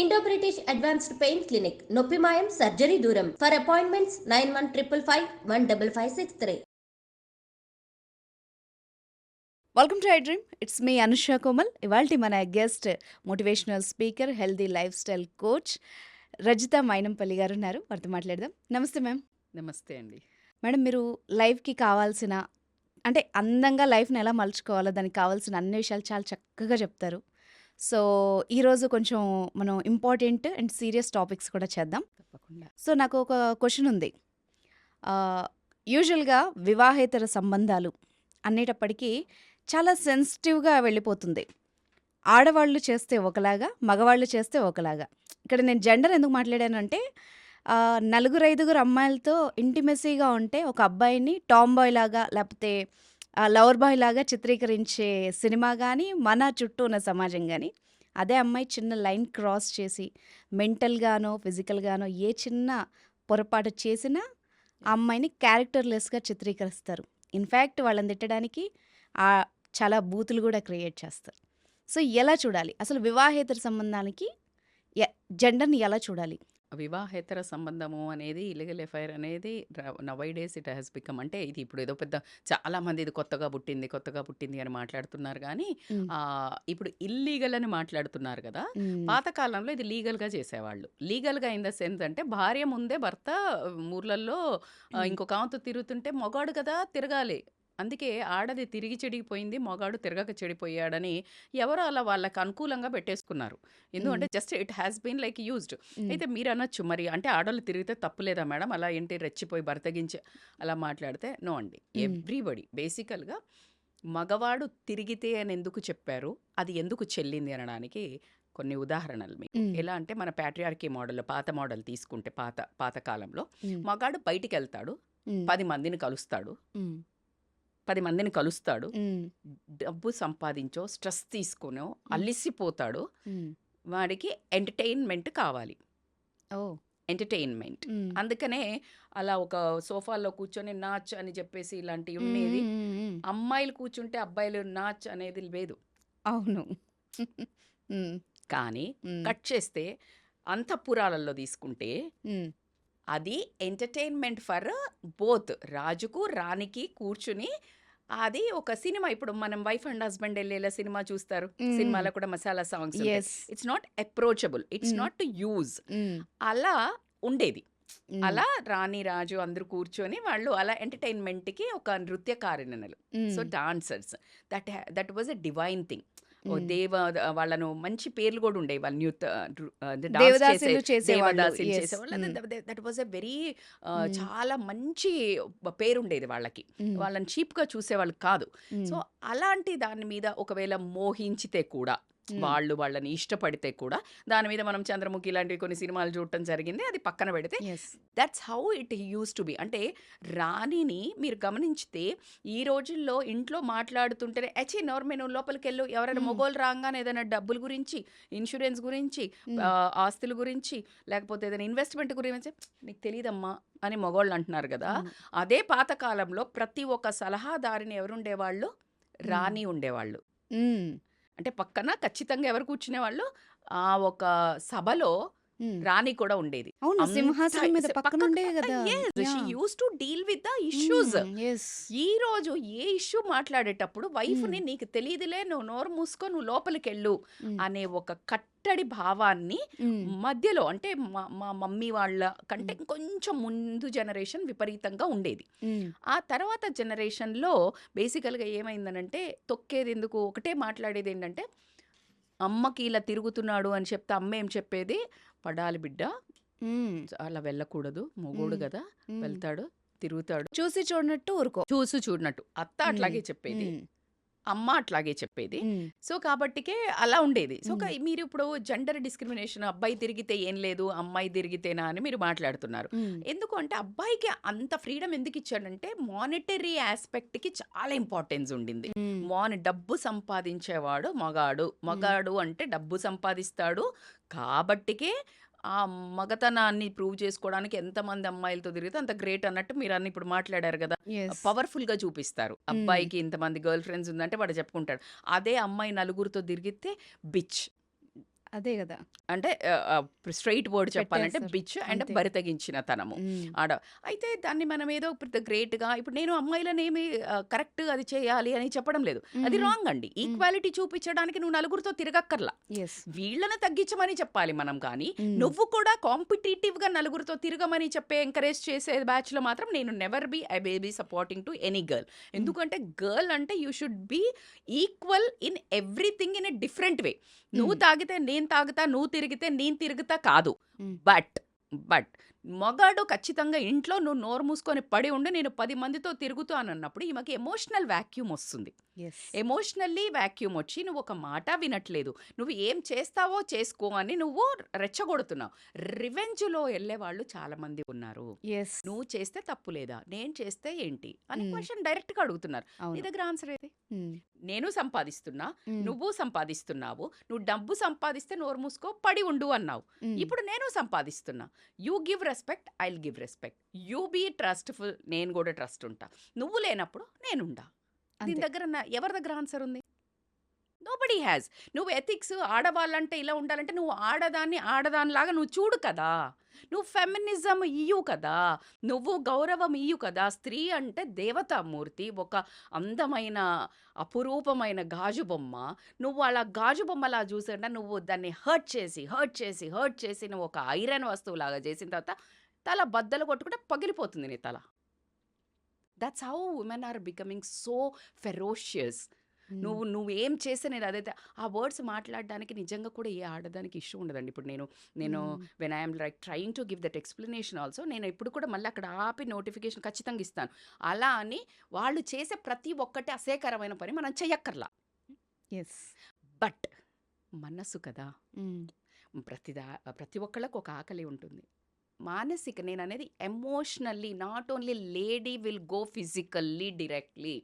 Indo British advanced pain clinic నొప్పి మాయం surgery దూరం for appointments 9155515563. Welcome to I dream. It's me Anusha Komal. ఇవాల్టి మన guest motivational speaker, healthy life style coach Rajitha Mynampally గారు ఉన్నారు. వారితో మాట్లాడదాం. నమస్తే మ్యామ్. నమస్తే అండి. మేడం, మీరు లైఫ్కి కావాల్సిన అంటే అందంగా లైఫ్ని ఎలా మలుచుకోవాలో దానికి కావాల్సిన అన్ని విషయాలు చాలా చక్కగా చెప్తారు. సో ఈరోజు కొంచెం మనం ఇంపార్టెంట్ అండ్ సీరియస్ టాపిక్స్ కూడా చేద్దాం. తప్పకుండా. సో నాకు ఒక క్వశ్చన్ ఉంది. యూజువల్గా వివాహేతర సంబంధాలు అనేటప్పటికీ చాలా సెన్సిటివ్గా వెళ్ళిపోతుంది. ఆడవాళ్ళు చేస్తే ఒకలాగా, మగవాళ్ళు చేస్తే ఒకలాగా. ఇక్కడ నేను జెండర్ ఎందుకు మాట్లాడానంటే, నలుగురు ఐదుగురు అమ్మాయిలతో ఇంటిమెసీగా ఉంటే ఒక అబ్బాయిని టామ్ బాయ్ లాగా లేకపోతే లవర్ బాయ్ లాగా చిత్రీకరించే సినిమా కానీ, మన చుట్టూ ఉన్న సమాజం కానీ, అదే అమ్మాయి చిన్న లైన్ క్రాస్ చేసి మెంటల్గానో ఫిజికల్గానో ఏ చిన్న పొరపాటు చేసినా ఆ అమ్మాయిని క్యారెక్టర్లెస్గా చిత్రీకరిస్తారు. ఇన్ఫ్యాక్ట్ వాళ్ళని తిట్టడానికి చాలా బూతులు కూడా క్రియేట్ చేస్తారు. సో ఎలా చూడాలి అసలు వివాహేతర సంబంధానికి జెండర్ని ఎలా చూడాలి? వివాహేతర సంబంధము అనేది ఇల్లీగల్ ఎఫైర్ అనేది నవై డేస్ ఇట్ హ్యాస్ బికమ్, అంటే ఇది ఇప్పుడు ఏదో పెద్ద చాలా మంది ఇది కొత్తగా పుట్టింది అని మాట్లాడుతున్నారు. కానీ ఇప్పుడు ఇల్లీగల్ అని మాట్లాడుతున్నారు కదా. పాతకాలంలో ఇది లీగల్గా చేసేవాళ్ళు. లీగల్గా ఇన్ ద సెన్స్ అంటే భార్య ముందే భర్త ఊర్లలో ఇంకొక ఆమెతో తిరుగుతుంటే మొగాడు కదా తిరగాలి. అందుకే ఆడది తిరిగి చెడిగిపోయింది, మొగాడు తిరగక చెడిపోయాడని ఎవరో అలా వాళ్ళకి అనుకూలంగా పెట్టేసుకున్నారు. ఎందుకంటే just it has been like used. అయితే మీరు అనొచ్చు, మరి అంటే ఆడవాళ్ళు తిరిగితే తప్పులేదా మేడం, అలా ఏంటి రెచ్చిపోయి బర్తగించి అలా మాట్లాడితే? నో అండి. ఎవ్రీబడి బేసికల్గా మగవాడు తిరిగితే అని ఎందుకు చెప్పారు, అది ఎందుకు చెల్లింది అనడానికి కొన్ని ఉదాహరణలు మీకు. ఎలా అంటే మన ప్యాట్రియార్కీ మోడల్, పాత మోడల్ తీసుకుంటే పాతకాలంలో మగాడు బయటికి వెళ్తాడు, 10 మందిని కలుస్తాడు, డబ్బు సంపాదించో స్ట్రెస్ తీసుకునో అలిసిపోతాడు. వాడికి ఎంటర్టైన్మెంట్ కావాలి, ఎంటర్టైన్మెంట్. అందుకనే అలా ఒక సోఫాలో కూర్చొని నాచ్ అని చెప్పేసి ఇలాంటివి ఉండేది. అమ్మాయిలు కూర్చుంటే అబ్బాయిలు నాచ్ అనేది లేదు. అవును. కానీ కట్ చేస్తే అంతఃపురాలలో తీసుకుంటే అది ఎంటర్టైన్మెంట్ ఫర్ బోత్. రాజుకు రాణికి కూర్చుని అది ఒక సినిమా. ఇప్పుడు మనం వైఫ్ అండ్ హస్బెండ్ వెళ్ళేలా సినిమా చూస్తారు, సినిమాలో కూడా masala songs. It's not approachable, it's not to use. అలా ఉండేది. అలా రాణి రాజు అందరూ కూర్చొని వాళ్ళు అలా ఎంటర్టైన్మెంట్కి ఒక నృత్యకారిణులు, so dancers. That was a divine thing. వాళ్ళను మంచి పేర్లు కూడా ఉండేవి. వాళ్ళు దేవదాసీలు చేసేవాళ్ళు. దట్ వాజ్ ఎ వెరీ చాలా మంచి పేరు ఉండేది వాళ్ళకి. వాళ్ళని చీప్గా చూసేవాళ్ళు కాదు. సో అలాంటి దాని మీద ఒకవేళ మోహించితే కూడా, వాళ్ళని ఇష్టపడితే కూడా, దాని మీద మనం చంద్రముఖి లాంటివి కొన్ని సినిమాలు చూడటం జరిగింది. అది పక్కన పెడితే that's how it use to be. అంటే రాణిని మీరు గమనించితే ఈ రోజుల్లో ఇంట్లో మాట్లాడుతుంటేనే ఎచి నోర్మెను లోపలికి వెళ్ళు, ఎవరైనా మొగోళ్ళు రాగానే ఏదైనా డబ్బుల గురించి, ఇన్సూరెన్స్ గురించి, ఆస్తుల గురించి, లేకపోతే ఏదైనా ఇన్వెస్ట్మెంట్ గురించి, నీకు తెలియదమ్మా అని మొగోళ్ళు అంటున్నారు కదా. అదే పాతకాలంలో ప్రతి ఒక్క సలహాదారిని ఎవరుండేవాళ్ళు? రాణి ఉండేవాళ్ళు. అంటే పక్కన ఖచ్చితంగా ఎవరు కూర్చునేవాళ్ళు? ఆ ఒక సభలో రాణి కూడా ఉండేది. సింహాసనం మీద పక్కన ఉండేది కదా. She used to deal with the issues. ఈ రోజు ఏ ఇష్యూ మాట్లాడేటప్పుడు వైఫ్ ని నీకు తెలియదులే, నువ్వు నోరు మూసుకో, నువ్వు లోపలికి వెళ్ళు అనే ఒక కట్టడి భావాన్ని మధ్యలో, అంటే మా మమ్మీ వాళ్ళ కంటే కొంచెం ముందు జనరేషన్ విపరీతంగా ఉండేది. ఆ తర్వాత జనరేషన్లో బేసికల్గా ఏమైందనంటే, తొక్కేది ఎందుకు, ఒకటే మాట్లాడేది ఏంటంటే, అమ్మకి ఇలా తిరుగుతున్నాడు అని చెప్తే అమ్మ ఏం చెప్పేది, పడాలి బిడ్డ, అలా వెళ్ళకూడదు, మొగోడు కదా వెళ్తాడు, తిరుగుతాడు, చూసి చూడనట్టు ఊరుకో, చూసి చూడనట్టు. అత్త అట్లాగే చెప్పేది, అమ్మ అట్లాగే చెప్పేది. సో కాబట్టికే అలా ఉండేది. సో మీరు ఇప్పుడు జెండర్ డిస్క్రిమినేషన్, అబ్బాయి తిరిగితే ఏం లేదు, అమ్మాయి తిరిగితేనా అని మీరు మాట్లాడుతున్నారు. ఎందుకు అంటే అబ్బాయికి అంత ఫ్రీడమ్ ఎందుకు ఇచ్చాడంటే, మానిటరీ ఆస్పెక్ట్కి చాలా ఇంపార్టెన్స్ ఉండింది. డబ్బు సంపాదించేవాడు మగాడు అంటే డబ్బు సంపాదిస్తాడు కాబట్టికే ఆ మగతనాన్ని ప్రూవ్ చేసుకోవడానికి ఎంతమంది అమ్మాయిలతో తిరిగితే అంత గ్రేట్ అన్నట్టు మీరు అన్ని ఇప్పుడు మాట్లాడారు కదా. పవర్ఫుల్ గా చూపిస్తారు. అబ్బాయికి ఇంతమంది గర్ల్ ఫ్రెండ్స్ ఉందంటే వాడు చెప్పుకుంటాడు. అదే అమ్మాయి నలుగురితో తిరిగితే బిచ్ అదే గదా! అంటే స్ట్రెయిట్ వర్డ్ చెప్పాలంటే పెట్టేస్తారు. బిచ్ అండ్ అంతే. బరితెగించిన తనము. హ్మ్. ఆడ అయితే దాన్ని మనం ఏదో పెద్ద గ్రేట్‌గా ఇప్పుడు నేను అమ్మాయిలనేమి కరెక్ట్ అది చేయాలి అని చెప్పడం లేదు. అది హ్మ్. రాంగ్ అండి. హ్మ్. ఈక్వాలిటీ చూపించడానికి నువ్వు నలుగురితో తిరగక్కర్లా. యెస్. వీళ్ళని తగ్గించమని చెప్పాలి మనం కానీ, హ్మ్. నువ్వు కూడా కాంపిటీటివ్‌గా నలుగురితో తిరగమని చెప్పే ఎంకరేజ్ చేసే బ్యాచ్‌లో మాత్రం నేను never be I will be supporting to any girl. హ్మ్. ఎందుకంటే గర్ల్ అంటే you should be equal in everything in a different way. నువ్వు హ్మ్. తాగితే నేను తాగుతా, నువ్వు తిరిగితే నేను తిరుగుతా కాదు. హ్మ్. బట్ మగాడు ఖచ్చితంగా ఇంట్లో నువ్వు నోరు మూసుకొని పడి ఉండి నేను 10 మందితో తిరుగుతూ అని అన్నప్పుడు ఈమెకి ఎమోషనల్ వాక్యూమ్ వస్తుంది. యెస్. ఎమోషనల్లీ వాక్యూమ్ వచ్చి నువ్వు ఒక మాట వినట్లేదు. నువ్వు ఏం చేస్తావో చేసుకో అని నువ్వు రెచ్చగొడుతున్నావు. రివెంజ్‌లో ఎళ్ళేవాళ్ళు చాలామంది ఉన్నారు. యెస్. నువ్వు చేస్తే తప్పు లేదా? నేను చేస్తే ఏంటి? అని హ్మ్. క్వెషన్ డైరెక్ట్‌గా అడుగుతున్నారు. నీ అవును. దగ్గర ఆన్సర్ ఏది? హ్మ్. నేను సంపాదిస్తున్నా, హ్మ్. నువ్వు సంపాదిస్తున్నావు. నువ్వు డబ్బు సంపాదిస్తే నోరు మూసుకో, పడి ఉండు అన్నావు. హ్మ్. ఇప్పుడు నేను సంపాదిస్తున్నా. You give respect, I will give respect. You be trustful, నేను కూడా ట్రస్ట్ ఉంటా. నువ్వు లేనప్పుడు నేనుండా. దీని అంతే. దగ్గర ఎవరి దగ్గర ఆన్సర్ ఉంది? Nobody has. నువ్వు ఎథిక్స్ ఆడవాళ్ళంటే ఇలా ఉండాలంటే నువ్వు ఆడదానిలాగా నువ్వు చూడు కదా! నువ్వు ఫెమినిజం ఇయ్యు కదా! నువ్వు గౌరవం ఇయ్యు కదా! స్త్రీ అంటే దేవతామూర్తి. ఒక అందమైన, అపురూపమైన గాజు బొమ్మ. నువ్వు అలా గాజు బొమ్మలా చూసంటే నువ్వు దాన్ని హర్ట్ చేసి నువ్వు ఒక ఐరన్ వస్తువులాగా చేసిన తర్వాత తల బద్దలు కొట్టుకుంటే పగిలిపోతుంది నీ తల. That's how women are becoming so ferocious. హ్మ్. నువ్వేం చేస్తే నేను అదైతే ఆ వర్డ్స్ మాట్లాడడానికి నిజంగా కూడా ఏ ఆడదానికి ఇష్యూ ఉండదండి. ఇప్పుడు నేను హ్మ్. When I'm like trying to give that explanation also నేను ఇప్పుడు కూడా మళ్ళీ అక్కడ ఆపి నోటిఫికేషన్ ఖచ్చితంగా ఇస్తాను. అలా అని వాళ్ళు చేసే ప్రతి ఒక్కటి అసేకరమైన పని మనం చెయ్యక్కర్లా. యెస్. బట్ మనసు కదా! హ్మ్. ప్రతి ఒక్కళ్ళకి ఒక ఆకలి ఉంటుంది. మానసిక నేననేది emotionally not only lady will go physically directly.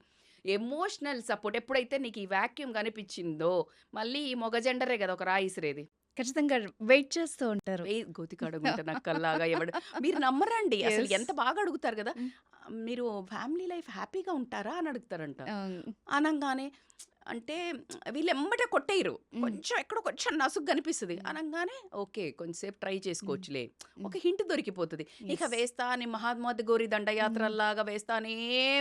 Emotional support ఎప్పుడైతే నీకు ఈ వాక్యూమ్ కనిపించిందో, మళ్ళీ ఈ మొగ జెండరే కదా ఒక రాయి ఇసిరేది. ఖచ్చితంగా వెయిట్ చేస్తూ ఉంటారు. గోతికాడ గుంట నక్కల్లాగా మీరు నమ్మరండి. అసలు యెస్. ఎంత బాగా అడుగుతారు గదా! హ్మ్. మీరు ఫ్యామిలీ లైఫ్ హ్యాపీగా ఉంటారా? అని అడుగుతారంట. అవును. అనంగానే అంటే వీళ్ళెమ్మటే కొట్టెయ్యరు. హ్మ్. కొంచెం నసుగు కనిపిస్తది. హ్మ్. అనంగానే ఓకే. కొంచెంసేపు ట్రై హ్మ్. చేసుకోవచ్చులే. హ్మ్. ఒక హింట్ దొరికిపోతది. ఇక యెస్. వేస్తానే మహాత్మాది గోరి హ్మ్. దండయాత్రల్లాగా వేస్తానే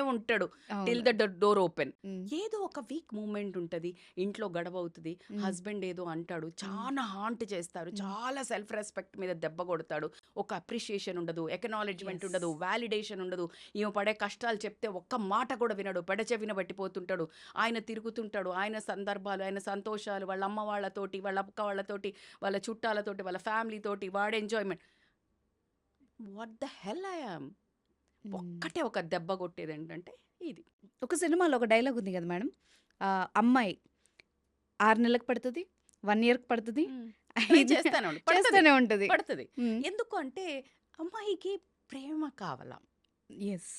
ఉంటాడు. టిల్ అవును. The door open. హ్మ్. ఏదో ఒక వీక్ మూవ్‌మెంట్ ఉంటది. ఇంట్లో గొడవవుతది. హ్మ్. హస్బెండ్ ఏదో అంటాడు. హ్మ్. చాలా హాంట్ చేస్తారు. హ్మ్. చాలా సెల్ఫ్ రెస్పెక్ట్ మీద దెబ్బ కొడతాడు. ఒక అప్రిషియేషన్ ఉండదు. Acknowledgement yes. ఉండదు. వాలిడేషన్ ఉండదు. ఈమె పడే కష్టాలు చెప్తే ఒక్క మాట కూడా వినడు. పెడచెవిన పట్టిపోతుంటాడు. ఆయన తిరుగుతుంటాడు. ఆయన సందర్భాలు, ఆయన సంతోషాలు, వాళ్ళ అమ్మ వాళ్ళతోటి, వాళ్ళ అక్క వాళ్ళతోటి, వాళ్ళ చుట్టాలతోటి, వాళ్ళ ఫ్యామిలీ తోటి వాడి enjoyment. What the hell I am? హ్మ్. ఒక్కటే ఒక దెబ్బ కొట్టేదేంటంటే ఇది. ఒక సినిమాలో ఒక డైలాగ్ ఉంది కదా మేడం. అమ్మాయి 6 నెలలకు పడతది, 1 ఇయర్‌కి పడతది, హ్మ్. ట్రై 5 చేస్తానే ఉండు. పడతది. చేస్తూనే ఉంటది. పడతది. హ్మ్. ఎందుకు అంటే అమ్మాయికి ప్రేమ కావాల. యెస్.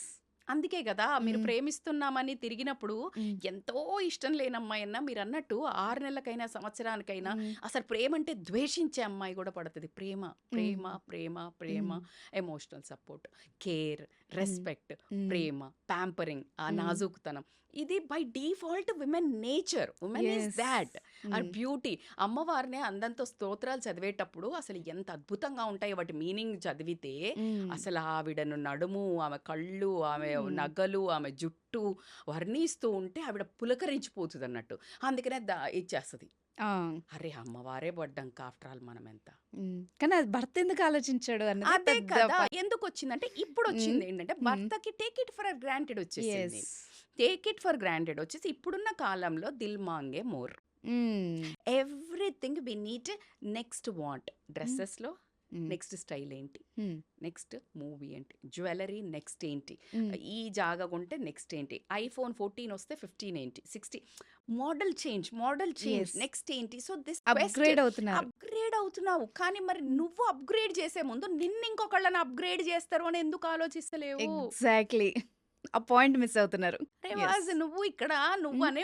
అందుకే గదా! మీరు హ్మ్. ప్రేమిస్తున్నామని తిరిగినప్పుడు హ్మ్. ఎంతో ఇష్టం లేని అమ్మాయన్నా మీరన్నట్టు 6 నెలలకైనా, సంవత్సరానికైనా హ్మ్. అసలు ప్రేమంటే ద్వేషించే అమ్మాయి గూడా పడతది. ప్రేమ, హ్మ్. ప్రేమ, ప్రేమ, ప్రేమ, హ్మ్. ఎమోషనల్ సపోర్ట్, కేర్, హ్మ్. రెస్పెక్ట్, హ్మ్. ప్రేమ, ప్యాంపరింగ్, ఆ హ్మ్. నాజూకుతనం. ఇది by default women nature. Women is yes. Thought. Or హ్మ్. బ్యూటీ. అమ్మవారినే అందంతో స్తోత్రాలు చదివేటప్పుడు అసలు ఎంత అద్భుతంగా ఉంటాయో వాటి మీనింగ్ చదివితే హ్మ్. అసలు ఆవిడను నడుము, ఆమె కళ్ళు, ఆమె హ్మ్. నగలు, ఆమె జుట్టు వర్ణిస్తూ ఉంటే ఆవిడ పులకరించిపోతుందన్నట్టు. అందుకనే ఇచ్చేస్తది. ఆ! అరే! అమ్మవారే పడ్డాంక ఆఫ్టర్ ఆల్ మనమెంత. హ్మ్. కానీ అది భర్త ఎందుకు ఆలోచించాడు అన్నదే అదే పెద్ద కదా! ఎందుకొచ్చిందంటే హ్మ్. ఇప్పుడొచ్చిందేంటంటే హ్మ్. భర్తకి టేక్ ఇట్ ఫర్ గ్రాంటెడ్ వచ్చేసింది. Yes. Take it for granted వచ్చేసి ఇప్పుడున్న కాలంలో దిల్ మాంగే మోర్. హ్మ్. Everything we need next want. హ్మ్. డ్రెసెస్‌లో హ్మ్. నెక్స్ట్ స్టైల్ ఏంటి? హ్మ్. నెక్స్ట్ మూవీ ఏంటి? జ్యువెలరీ నెక్స్ట్ ఏంటి? హ్మ్. ఈ జాగా కొంటే నెక్స్ట్ ఏంటి? ఐఫోన్ 14 వస్తే 15 ఏంటి? 60 మోడల్ చేంజ్ యెస్. నెక్స్ట్ ఏంటి? సో దిస్ క్వెస్ట్ అప్‌గ్రేడ్ అవుతున్నారు. అప్‌గ్రేడ్ అవుతున్నావు. కానీ మరి హ్మ్. నువ్వు అప్‌గ్రేడ్ చేసే ముందు నిన్నింకొకళ్ళని అప్‌గ్రేడ్ చేస్తారు అని ఎందుకు ఆలోచిస్తలేవు? ఎగ్జాక్ట్‌లీ. ఆ పాయింట్ మిస్ అవుతున్నారు. యెస్. రేవాజ్ నువ్వు ఇక్కడ హ్మ్. నువ్వనే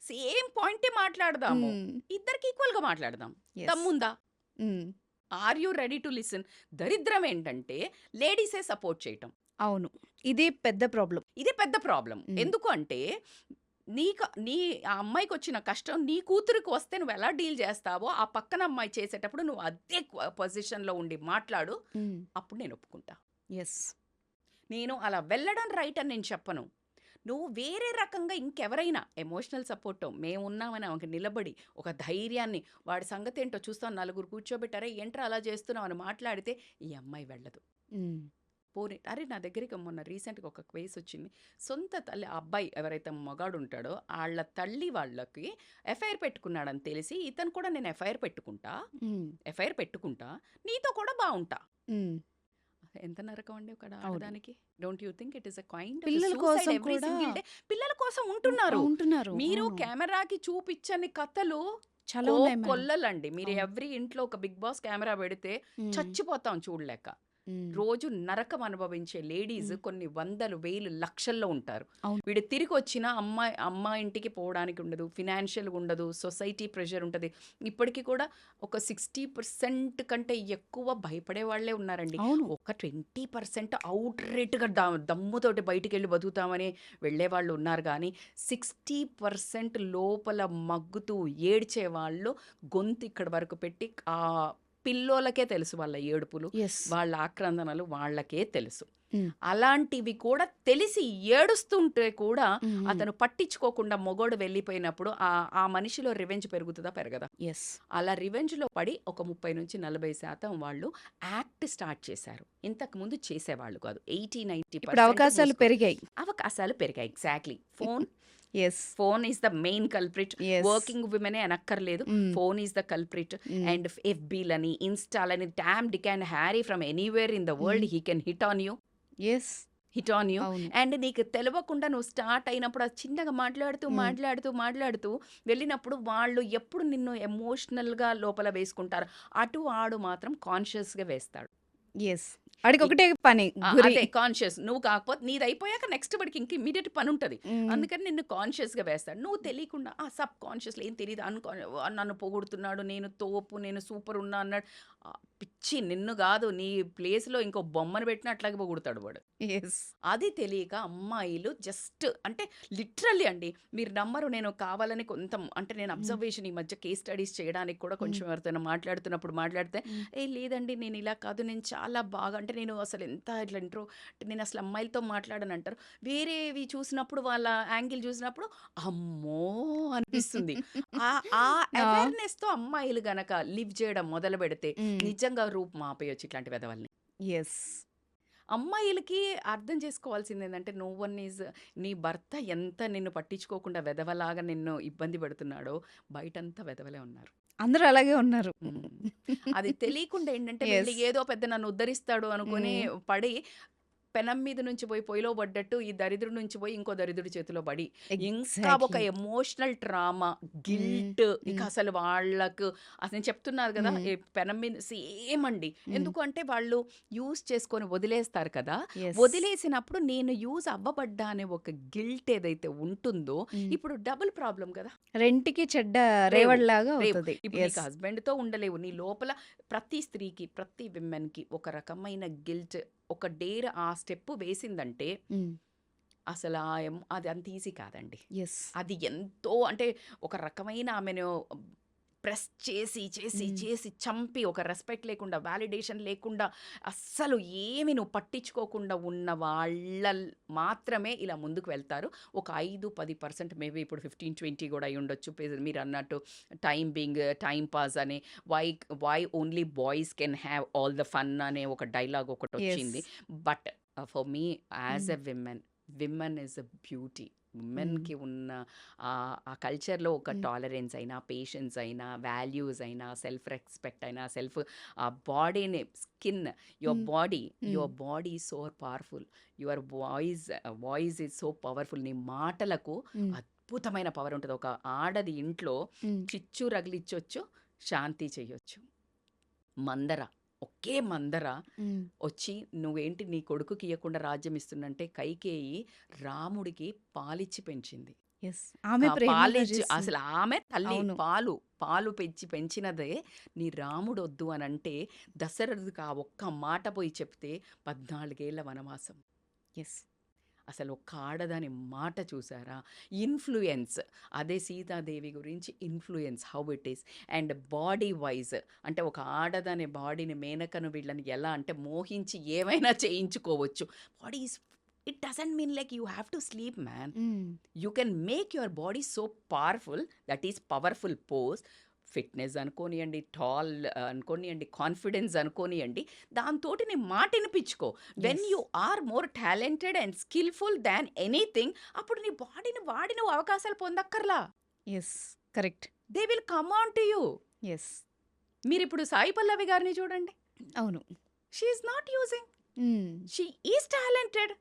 సేమ్ పాయింటే మాట్లాడదాము. హ్మ్. ఇద్దరికి ఈక్వల్‌గా మాట్లాడదాం. యెస్. దమ్ముందా? హ్మ్. Are you ready to listen? దరిద్రం ఏంటంటే లేడీసే సపోర్ట్ చేయటం. అవును. ఇది పెద్ద ప్రాబ్లమ్. ఇది పెద్ద ప్రాబ్లమ్. హ్మ్. ఎందుకు అంటే నీ ఆ అమ్మాయికొచ్చిన కష్టం నీ కూతురికి వస్తే నువ్వెలా డీల్ చేస్తావో, ఆ పక్కన అమ్మాయి చేసేటప్పుడు నువ్వు అదే పొజిషన్‌లో ఉండి మాట్లాడు. అప్పుడు నేను ఒప్పుకుంటా. యెస్. నేను అలా వెళ్ళడం రైట్ అని నేను చెప్పను. నువ్వు వేరే రకంగా ఇంకెవరైనా ఎమోషనల్ సపోర్టో, మేమున్నామని ఆమెకి నిలబడి, ఒక ధైర్యాన్ని, వాడి సంగతేంటో చూస్తాం, నలుగురు కూర్చోబెట్టి, "అరే! ఏంట్రా అలా చేస్తున్నావు" అని మాట్లాడితే ఈ అమ్మాయి వెళ్ళదు. పోనీ అరే నా దగ్గరికి మొన్న రీసెంట్‌గా ఒక కేస్ వచ్చింది. సొంత తల్లి ఆ అబ్బాయి ఎవరైతే మగాడు ఉంటాడో ఆళ్ళ తల్లి వాళ్ళకి ఎఫ్ఐఆర్ పెట్టుకున్నాడని తెలిసి, ఇతను కూడా నేను ఎఫ్ఐఆర్ పెట్టుకుంటా, నీతో కూడా బావుంటా. ఎంత నరకం అండి ఒక అవును. ఆడదానికి. Don't you think it is a kind of పిల్లల సూసైడ్ కోసం ఎవ్రీ కూడా సింగిల్ డే? పిల్లల కోసం ఉంటున్నారు. ఉంటున్నారు. మీరు అవును. కెమెరాకి చూపించని కథలు చాలా ఉన్నాయి మేడం. కొల్లలండి. మీరు అవును. ఎవ్రీ ఇంట్లో ఒక బిగ్ బాస్ కెమెరా పెడితే హ్మ్. చచ్చిపోతాం చూడలేక. రోజు నరకం అనుభవించే లేడీస్ కొన్ని వందలు, వేలు, లక్షల్లో ఉంటారు. అవును. వీడు తిరిగి వచ్చిన అమ్మ ఇంటికి పోవడానికి ఉండదు, ఫినాన్షియల్‌గా ఉండదు, సొసైటీ ప్రెషర్ ఉంటది. ఇప్పటికి కూడా ఒక 60% కంటే ఎక్కువ భయపడే వాళ్ళే ఉన్నారండి. అవును. ఒక 20% ఔట్‌రేట్‌గా దమ్ముతోటి బయటికెళ్ళి బతుకుతామని వెళ్ళేవాళ్ళు ఉన్నారు గానీ, 60% లోపల మగ్గుతూ ఏడ్చే వాళ్ళు గొంతు ఇక్కడి వరకు పెట్టి పిల్లోలకే తెలుసు వాళ్ళ ఏడుపులు, యెస్. వాళ్ళ ఆక్రందనలు వాళ్ళకే తెలుసు. హ్మ్. అలాంటివి కూడా తెలిసి ఏడుస్తుంటే కూడా హ్మ్. అతను పట్టించుకోకుండా మొగోడు వెళ్ళిపోయినప్పుడు ఆ మనిషిలో రివెంజ్ పెరుగుతుందా, పెరగదా? యెస్. అలా రివెంజ్‌లో పడి ఒక 30-40% వాళ్ళు యాక్ట్ స్టార్ట్ చేశారు. ఇంతకుముందు చేసేవాళ్ళు కాదు. 80, ఇప్పుడు 90% అవకాశాలు పెరిగాయి. అవకాశాలు పెరిగాయి. Exactly. Yes. Phone is the main culprit. Yes. Working విమెనే అనక్కర్లేదు. Phone is the culprit. And ఎఫ్బీలని, ఇన్స్టాలని, Tom Dick and Harry from anywhere in the world he can hit on you. Yes. అవును. అండ్ నీకు తెలియకుండా నువ్వు స్టార్ట్ అయినప్పుడు అది చిన్నగా మాట్లాడుతూ వెళ్ళినప్పుడు వాళ్ళు ఎప్పుడు నిన్ను ఎమోషనల్‌గా లోపల వేసుకుంటారు. అటు ఆడు మాత్రం కాన్షియస్‌గా వేస్తాడు. యెస్. ఆడికొకటే పని గురి. అదే కాన్షియస్. నువ్వు కాకపోతే నీదయిపోయాక నెక్స్ట్ వాడికి ఇంక ఇమ్మీడియేట్ పనుంటది. అందుకని నిన్ను కాన్షియస్‌గా వేస్తాడు. నువ్వు తెలియకుండా సబ్ కాన్షియస్‌లో ఏం తెలీదు నన్ను పొగుడుతున్నాడు, నేను తోపు, నేను సూపర్ ఉన్నా అన్నాడు. పిచ్చి నిన్ను గాదు, నీ ప్లేస్‌లో ఇంకో బొమ్మను పెట్టినా అట్లాగే పొగుడుతాడు వాడు. యెస్. అది తెలియక అమ్మాయిలు జస్ట్ అంటే లిటరల్లీ అండి, మీరు నమ్మరు. నేను కావాలని అంటే నేను అబ్జర్వేషన్ ఈ మధ్య కేస్ స్టడీస్ చేయడానికి కూడా కొంచెం ఎవరితోనైనా మాట్లాడితే, లేదండి నేను ఇలా కాదు, నేను చాలా బాగా అంటే నేను అసలు ఎంత ఇట్లా నేను అసలు అమ్మాయిలతో మాట్లాడనంటారు. వేరేవి చూసినప్పుడు వాళ్ళ యాంగిల్ చూసినప్పుడు అమ్మో అనిపిస్తుంది. ఆ అవేర్‌నెస్‌తో అమ్మాయిలు గనక లివ్ చేయడం మొదలు పెడితే నిజంగా రూపం ఆపేయొచ్చు ఇట్లాంటి వెధవల్ని. యెస్. అమ్మాయిలకి అర్థం చేసుకోవాల్సింది ఏంటంటే, నో వన్ ఈజ్ నీ భర్త ఎంత నిన్ను పట్టించుకోకుండా వెధవలాగా నిన్ను ఇబ్బంది పెడుతున్నాడో బయటంతా వెధవలే ఉన్నారు. అందరూ అలాగే ఉన్నారు. అది తెలియకుండా ఏంటంటే Yes. వీళ్ళు ఏదో పెద్ద నన్ను ఉద్ధరిస్తాడు అనుకొని పడి పెనం మీద నుంచి పోయి పొయ్యిలో పడ్డట్టు ఈ దరిద్రుడి నుంచి పోయి ఇంకో దరిద్రుడి చేతిలో పడి ఇంకా ఒక Exactly. ఎమోషనల్ ట్రామా, గిల్ట్, ఇక అసలు వాళ్ళకు అసలు నేను చెప్తున్నారు కదా ఈ పెనం మీద సేమ్ అండి. ఎందుకంటే వాళ్ళు యూజ్ చేసుకొని వదిలేస్తారు కదా, Yes. వదిలేసినప్పుడు నేను యూజ్ అవ్వబడ్డా అనే ఒక గిల్ట్ ఏదైతే ఉంటుందో ఇప్పుడు డబుల్ ప్రాబ్లం కదా. రెంటికి చెడ్డ రేవు, రేవడిలాగా రేవు. అవుతుంది. ఇప్పుడు Yes. నీకు హస్బెండ్తో ఉండలేవు, నీ లోపల ప్రతి స్త్రీకి, ప్రతి విమెన్కి ఒక రకమైన గిల్ట్, ఒక డేర్ ఆ స్టెప్ వేసిందంటే అసలు అది అంత ఈజీ కాదండి. ఎస్. అది ఎంతో అంటే ఒక రకమైన ఆమెను ప్రెస్ చేసి చేసి చేసి చంపి ఒక రెస్పెక్ట్ లేకుండా, వ్యాలిడేషన్ లేకుండా, అస్సలు ఏమి నువ్వు పట్టించుకోకుండా ఉన్న వాళ్ళ మాత్రమే ఇలా ముందుకు వెళ్తారు. ఒక 5-10% మేబీ ఇప్పుడు 15-20 కూడా అయి ఉండొచ్చు. మీరు అన్నట్టు టైం పాస్ అని, why only boys can have all the fun అనే ఒక డైలాగ్ ఒకటి వచ్చింది. But for me as a women is a beauty. ఉమెన్కి ఉన్న ఆ కల్చర్లో ఒక టాలరెన్స్ అయినా, పేషెన్స్ అయినా, వాల్యూస్ అయినా, సెల్ఫ్ రెస్పెక్ట్ అయినా, బాడీని skin, your body so powerful, your voice is so powerful. నీ మాటలకు అద్భుతమైన పవర్ ఉంటుంది. ఒక ఆడది ఇంట్లో చిచ్చు రగిలిచ్చొచ్చు, శాంతి చెయ్యొచ్చు. ఒకే మందర వచ్చి నువ్వేంటి నీ కొడుకుకి ఇవ్వకుండా రాజ్యం ఇస్తున్నంటే, కైకేయి రాముడికి పాలిచ్చి పెంచింది. ఆమె అసలు ఆమె తల్లి పాలు పెంచినదే నీ రాముడు వద్దు అని అంటే, దశరథుడికి ఆ ఒక్క మాట పోయి చెప్తే 14 ఏళ్ల వనవాసం. అసలు ఒక్క ఆడదాని మాట చూసారా? ఇన్‌ఫ్లూయెన్స్. అదే సీతాదేవి గురించి influence how it is. And body wise అంటే ఒక ఆడదాని బాడీని మేనకను వీళ్ళని ఎలా అంటే మోహించి ఏమైనా చేయించుకోవచ్చు. Body is it doesn't mean like you have to sleep man. You can make your body so powerful. That is powerful pose. Fitness అనుకోనియండి, టాల్ అనుకోనియండి, కాన్ఫిడెన్స్ అనుకోనియండి, దాంతోటి నీ మాట ఇనిపించుకో. When yes. You are more talented and skillful than anything, అప్పుడు నీ బాడీని వాడి నువ్వు అవకాశాలు పొందక్కర్లా. Yes. Correct. They will come on to you. Yes. మీరిప్పుడు సాయి పల్లవి గారిని చూడండి. అవును. She is not using. She is talented.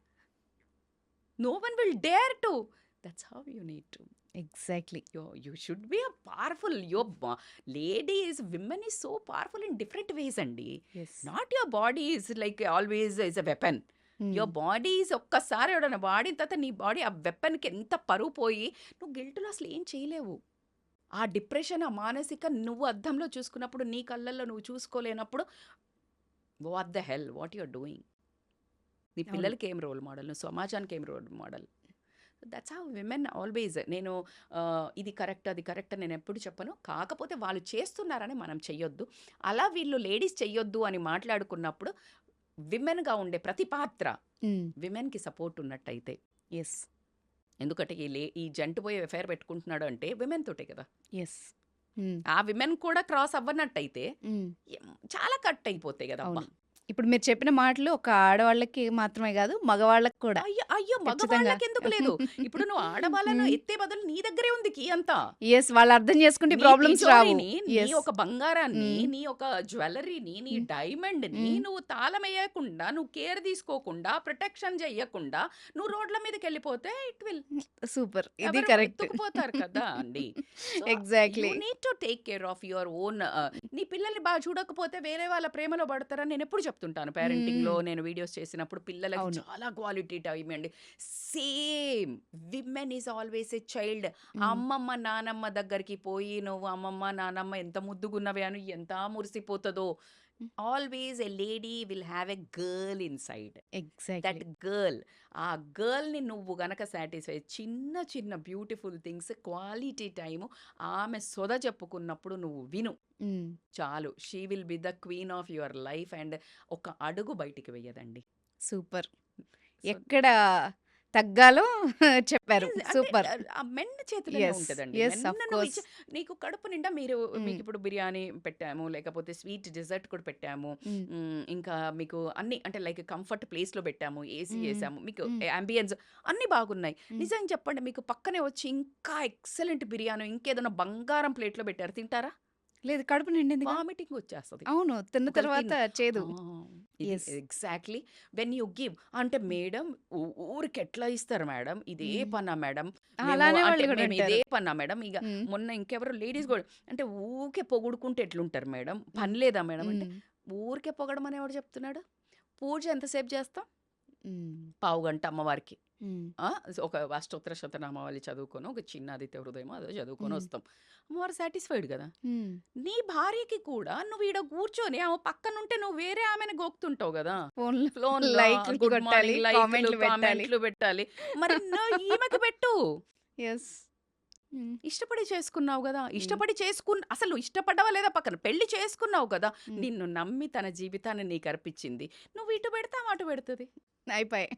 No one will dare to. That's how you need to. Exactly. You should be a powerful. Your ladies, women is so powerful in different ways అండి. Yes. Not your body is like always is a weapon. Your body is ఒక్కసారి ఎవడన్నా వాడిన తర్వాత నీ body ఆ వెపన్కి ఎంత పరువు పోయి నువ్వు గిల్ట్లో అసలు ఏం చేయలేవు. ఆ డిప్రెషన్, ఆ మానసిక నువ్వు అద్దంలో చూసుకున్నప్పుడు నీ కళ్ళల్లో నువ్వు చూసుకోలేనప్పుడు what the hell what you're doing. నీ అవును. పిల్లలకి ఏం రోల్ మోడల్, నువ్వు సమాజానికి ఏం role model. That's how women always. నేను ఇది కరెక్ట్ అది కరెక్ట్ నేను ఎప్పుడు చెప్పను. కాకపోతే వాళ్ళు చేస్తున్నారని మనం చెయ్యొద్దు. అలా వీళ్ళు లేడీస్ చెయ్యొద్దు అని మాట్లాడుకున్నప్పుడు విమెన్గా ఉండే ప్రతి పాత్ర విమెన్కి సపోర్ట్ ఉన్నట్టయితే. ఎస్. ఎందుకంటే ఈ జంటు పోయి ఎఫ్ఐఆర్ పెట్టుకుంటున్నాడు అంటే విమెన్ తోటే కదా. ఎస్. ఆ విమెన్ కూడా క్రాస్ అవ్వనట్టయితే చాలా కట్ అయిపోతాయి కదా. అవును. ఇప్పుడు మీరు చెప్పిన మాటలు ఒక ఆడవాళ్ళకి మాత్రమే కాదు, మగవాళ్ళకి కూడా. అయ్యో అయ్యో ఖచ్చితంగా. మగవాళ్ళకి ఎందుకు లేదు? ఇప్పుడు నువ్వు ఆడవాళ్ళను ఎత్తే బదులు నీ దగ్గరే ఉంది కీ అంతా. ఎస్. వాళ్ళు అర్థం చేసుకుంటే నీ ప్రాబ్లమ్స్ రావు. తిజోరీని, నీ ఎస్. ఒక బంగారాన్ని, మ్మ్. నీ ఒక జ్యువెలరీని, నీ మ్మ్. డైమండ్ని మ్మ్. నువ్వు తాళం వేయకుండా, నువ్వు కేర్ తీసుకోకుండా, ప్రొటెక్షన్ చెయ్యకుండా నువ్వు రోడ్ల మీదకి వెళ్ళిపోతే ఇట్ విల్ సూపర్. ఇది ఎవరు కరెక్ట్. ఎత్తుకుపోతారు కదా అండి. So exactly. You need to take care of your own. నీ పిల్లల్ని బాగా చూడకపోతే వేరే వాళ్ళ ప్రేమలో పడతారని నేను ఎప్పుడు చెప్తుంటాను. పేరెంటింగ్లో నేను వీడియోస్ చేసినప్పుడు పిల్లలకి అవును. చాలా క్వాలిటీ టైం అండి. Same women is always a child. అమ్మమ్మ నానమ్మ దగ్గరికి పోయి నువ్వు అమ్మమ్మ నానమ్మ ఎంత ముద్దుగున్నవే అని ఎంత మురిసిపోతుందో. Always a lady will have a girl inside. Exactly. That girl, ఆ గర్ల్ని నువ్వు గనక సాటిస్ఫై చిన్న చిన్న బ్యూటిఫుల్ థింగ్స్, క్వాలిటీ టైము ఆమె సొద చెప్పుకున్నప్పుడు నువ్వు విను చాలు. She will be the queen of your life. And ఒక అడుగు బయటికి వెయ్యదండి. సూపర్. సో ఎక్కడ తగ్గాలో చెప్పారు. అంటే సూపర్. ఆ మెన్ చేతిలోనే ఎస్. ఉంటదండి. ఎస్. మెన్న ఆఫ్ నువ్వు కోర్స్. నీకు కడుపు నిండా మీకు ఇప్పుడు బిర్యానీ పెట్టాము, లేకపోతే స్వీట్ డిజర్ట్ కూడా పెట్టాము, ఇంకా మీకు అన్ని అంటే లైక్ కంఫర్ట్ ప్లేస్లో పెట్టాము, ఏసీ వేసాము, మీకు అంబియన్స్ అన్నీ బాగున్నాయి. నిజం చెప్పండి, మీకు పక్కనే వచ్చి ఇంకా ఎక్సలెంట్ బిర్యానీ ఇంకేదైనా బంగారం ప్లేట్లో పెట్టారు, తింటారా? లేదు, కడుపు నిండిందిగా. వామిటింగ్ వచ్చేస్తుంది అవును, తిన్న ఒకరు తర్వాత చేదు. ఇది yes. Exactly when you give. అంటే మేడం ఊరికి ఎట్లా ఇస్తారు మేడం, ఇదే పన్నా మేడం, మేము అలానే అంటే వాళ్ళు కూడా మేము ఇదే అంటారు. పన్నా మేడం. ఇక మ్మ్. మొన్న ఇంకెవరు లేడీస్ కూడా అంటే ఊరికే పొగుడుకుంటే ఎట్లుంటారు మేడం, పని లేదా మేడం అంటే. ఊరికే పొగడం అని ఎవడు చెప్తున్నాడు? పూజ ఎంతసేపు చేస్తాం? పావు గంట అమ్మవారికి. ఒక అష్టోత్తర శతనామావళి చదువుకొని ఒక చిన్న ఆదిత్య హృదయం అదో చదువుకొని వస్తాం. అమ్మవారు సాటిస్ఫైడ్ కదా. నీ భార్యకి కూడా నువ్వు ఈడ కూర్చొని ఆమె పక్కన ఉంటే నువ్వు వేరే ఆమెను గోక్తుంటావు కదా. ఫోన్ లైక్లు గుడ్ కొట్టాలి, మార్నింగ్ లైక్లు కామెంట్లు పెట్టాలి. కామెంట్లు పెట్టాలి. మరి ఈమెకి పెట్టు. ఎస్. ఇష్టపడి చేసుకున్నావు కదా, ఇష్టపడి అసలు ఇష్టపడ్డావా లేదా పక్కన, పెళ్లి చేసుకున్నావు కదా, నిన్ను నమ్మి తన జీవితాన్ని నీకు అర్పించింది. నువ్వు ఇటు పెడతావు అటు పెడుతుంది, అయిపోయి.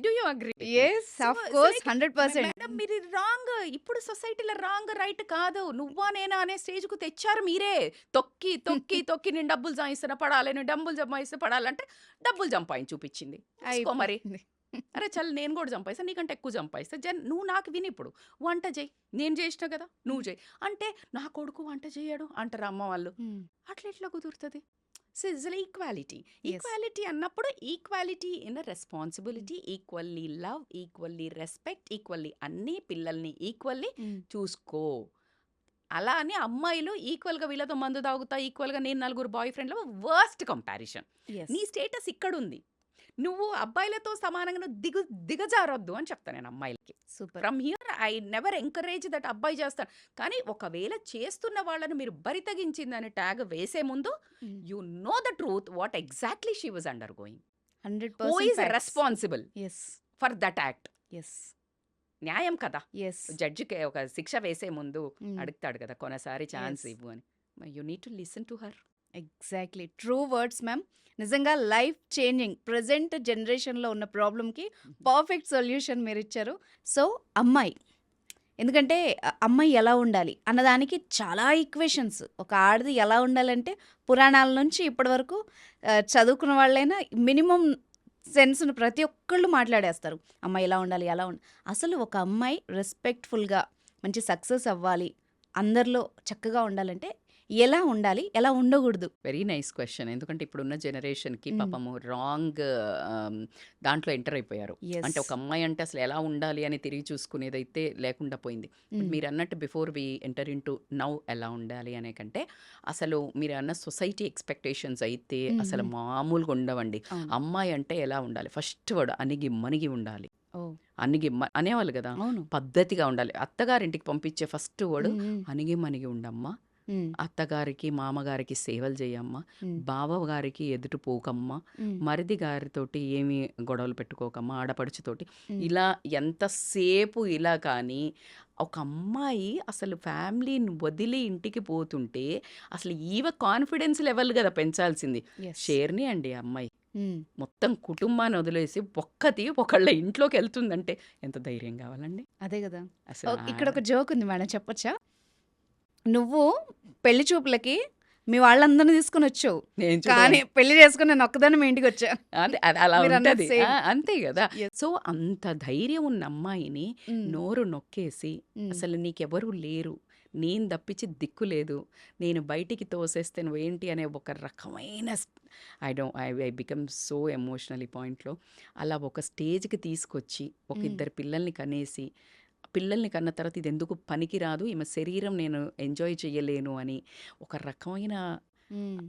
Do you agree? Yes, of course, 100%. Madam మీరు రాంగ్. ఇప్పుడు సొసైటీలో రాంగ్ రైట్ కాదు, నువ్వా నేనా అనే స్టేజ్కు తెచ్చారు మీరే. తొక్కి తొక్కి తొక్కి నేను డబ్బులు సంపాదిస్తున్నా పడాలి, నేను డబ్బులు సంపాదిస్తే పడాలంటే డబ్బులు సంపాదించి చూపించింది. చూసుకో మరి. అరే చల్, నేను కూడా సంపాదిస్తా, నీకంటే ఎక్కువ సంపాదిస్తా. నువ్వు నాకు విని ఇప్పుడు వంట చేయి, నేను చేసిన కదా నువ్వు చేయి అంటే నా కొడుకు వంట చేయడు అంటారు అమ్మ వాళ్ళు. అట్లా ఎట్లా కుదురుతుంది? So it's equality. ఈక్వాలిటీ అన్నప్పుడు equality in responsibility, equally love, equally respect, equally అన్ని పిల్లల్ని ఈక్వల్లీ చూసుకో. అలా అని అమ్మాయిలు ఈక్వల్గా వీళ్ళతో మందు తాగుతా, ఈక్వల్గా నేను నలుగురు బాయ్ ఫ్రెండ్లో వర్స్ట్ కంపారిజన్. నీ స్టేటస్ ఇక్కడ ఉంది, నువ్వు అబ్బాయిలతో సమానంగా నువ్వు దిగజారొద్దు అని చెప్తాను నేను అమ్మాయిలకి. Super. From here I never encourage that అబ్బాయి చేస్తాను. కానీ ఒకవేళ చేస్తున్న వాళ్ళను మీరు బరి తగించిందని ట్యాగ్ వేసే ముందు you know the truth what exactly she was under going. Who 100% is facts. Responsible yes. For that act? Yes. న్యాయం కదా! యెస్. జడ్జికి ఒక శిక్ష వేసే ముందు హ్మ్. అడుగుతాడు కదా, కొనసారి ఛాన్స్ యెస్. ఇవ్వు అని. You need to listen to her. Exactly. True words ma'am. నిజంగా లైఫ్ చేంజింగ్ ప్రెజెంట్ జనరేషన్లో ఉన్న ప్రాబ్లమ్కి పర్ఫెక్ట్ సొల్యూషన్ మీరు ఇచ్చారు. సో అమ్మాయి, ఎందుకంటే అమ్మాయి ఎలా ఉండాలి అన్నదానికి చాలా ఈక్వేషన్స్. ఒక ఆడది ఎలా ఉండాలంటే పురాణాల నుంచి ఇప్పటి వరకు చదువుకున్న వాళ్ళైనా మినిమం సెన్స్ను ప్రతి ఒక్కళ్ళు మాట్లాడేస్తారు. అమ్మాయి ఎలా ఉండాలి, ఎలా ఉండాలి. అసలు ఒక అమ్మాయి రెస్పెక్ట్ఫుల్గా మంచి సక్సెస్ అవ్వాలి, అందరిలో చక్కగా ఉండాలంటే ఎలా ఉండాలి, ఎలా ఉండకూడదు? Very nice question. ఎందుకంటే ఇప్పుడున్న జనరేషన్కి మ్మ్. పాపము రాంగ్ దాంట్లో ఎంటర్ అయిపోయారు. ఎస్. అంటే ఒక అమ్మాయి అంటే అసలు ఎలా ఉండాలి అని తిరిగి చూసుకునేదైతే లేకుండా పోయింది. మ్మ్. మీరు అన్నట్టు before we enter into now ఎలా ఉండాలి అనే కంటే అసలు మీరు అన్న సొసైటీ ఎక్స్పెక్టేషన్స్ అయితే అసలు మామూలుగా ఉండవండి. అవును. అమ్మాయి అంటే ఎలా ఉండాలి? ఫస్ట్ వర్డ్ అణిగి మణిగి ఉండాలి. ఓ అణిగి అనేవాళ్ళు కదా, అవును. పద్ధతిగా ఉండాలి. అత్తగారింటికి పంపించే ఫస్ట్ వర్డ్ మ్మ్. అణిగి మణిగి ఉండమ్మా, మ్మ్. అత్తగారికి మామగారికి సేవలు చేయమ్మా, మ్మ్. బావగారికి ఎదుటి పోకమ్మా, మ్మ్. మరిది గారితోటి ఏమి గొడవలు పెట్టుకోకమ్మా, ఆడపడుచుతోటి. మ్మ్. ఇలా ఎంతసేపు ఇలా కానీ ఒక అమ్మాయి అసలు ఫ్యామిలీని వదిలి ఇంటికి పోతుంటే అసలు కాన్ఫిడెన్స్ లెవెల్ కదా పెంచాల్సింది. Yes. షేర్ని అండి ఆ అమ్మాయి మ్మ్. మొత్తం కుటుంబాన్ని వదిలేసి ఒక్కతి ఒకళ్ళ ఇంట్లోకి వెళ్తుందంటే ఎంత ధైర్యం కావాలండి అదే కదా. అసలు. ఇక్కడ ఒక జోక్ ఉంది మేడం, చెప్పొచ్చా? నువ్వు పెళ్లి చూపులకి మీ వాళ్ళందరినీ తీసుకుని వచ్చావు, నేను కానీ పెళ్లి చేసుకుని నేను ఒక్కదాన్ని మీ ఇంటికి వచ్చా. అదే అది అలా మీరు అన్నది ఉంటది. same. అంతే కదా. Yes. సో అంత ధైర్యం ఉన్న అమ్మాయిని మ్మ్. నోరు నొక్కేసి మ్మ్. అసలు నీకెవరు లేరు, నేను తప్పించి దిక్కు లేదు, నేను బయటికి తోసేస్తే నువ్వేంటి అనే ఒక రకమైన ఐ బికమ్ సో ఎమోషనల్ ఈ పాయింట్లో. అలా ఒక స్టేజ్కి తీసుకొచ్చి ఒక మ్మ్. ఇద్దరు పిల్లల్ని కనేసి, పిల్లల్ని కన్న తర్వాత ఇది ఎందుకు పనికి రాదు, ఈమె శరీరం నేను ఎంజాయ్ చేయలేను అని ఒక రకమైన మ్మ్.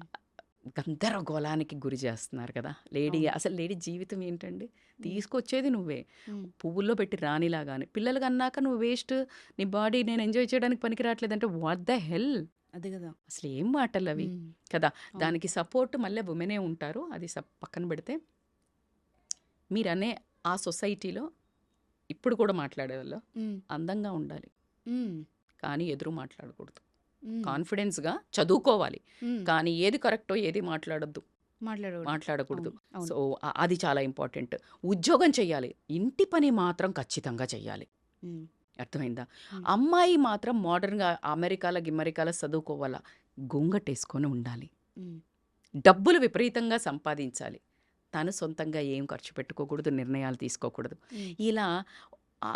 గందరగోళానికి గురి చేస్తున్నారు కదా లేడీ. అవును. అసలు లేడీ జీవితం ఏంటండి? తీసుకొచ్చేది నువ్వే, మ్మ్. పువ్వుల్లో పెట్టి రానిలాగానే. పిల్లలు కన్నాక నువ్వు వేస్ట్, నీ బాడీ నేను ఎంజాయ్ చేయడానికి పనికి రావట్లేదంటే వాట్ ద హెల్? అదే కదా. అసలు ఏం మాటలు అవి మ్మ్. కదా. అవును. దానికి సపోర్ట్ మళ్ళీ ఉమెనే ఉంటారు. అది పక్కన పెడితే మీరనే ఆ సొసైటీలో ఇప్పుడు కూడా మాట్లాడేవాళ్ళు మ్మ్. అందంగా ఉండాలి, మ్మ్. కానీ ఎదురు మాట్లాడకూడదు. మ్మ్. కాన్ఫిడెన్స్గా చదువుకోవాలి, మ్మ్. కానీ ఏది కరెక్టో ఏది మాట్లాడకూడదు. మాట్లాడకూడదు. అవును. అవును. సో అది చాలా ఇంపార్టెంట్. ఉద్యోగం చేయాలి, ఇంటి పని మాత్రం ఖచ్చితంగా చేయాలి. మ్మ్. అర్థమైందా? మ్మ్. అమ్మాయి మాత్రం మోడర్న్గా అమెరికాలో చదువుకోవాలా, గొంగటేసుకొని ఉండాలి, మ్మ్. డబ్బులు విపరీతంగా సంపాదించాలి, తను సొంతంగా ఏం ఖర్చు పెట్టుకోకూడదు, నిర్ణయాలు తీసుకోకూడదు. మ్మ్. ఇలా ఆ,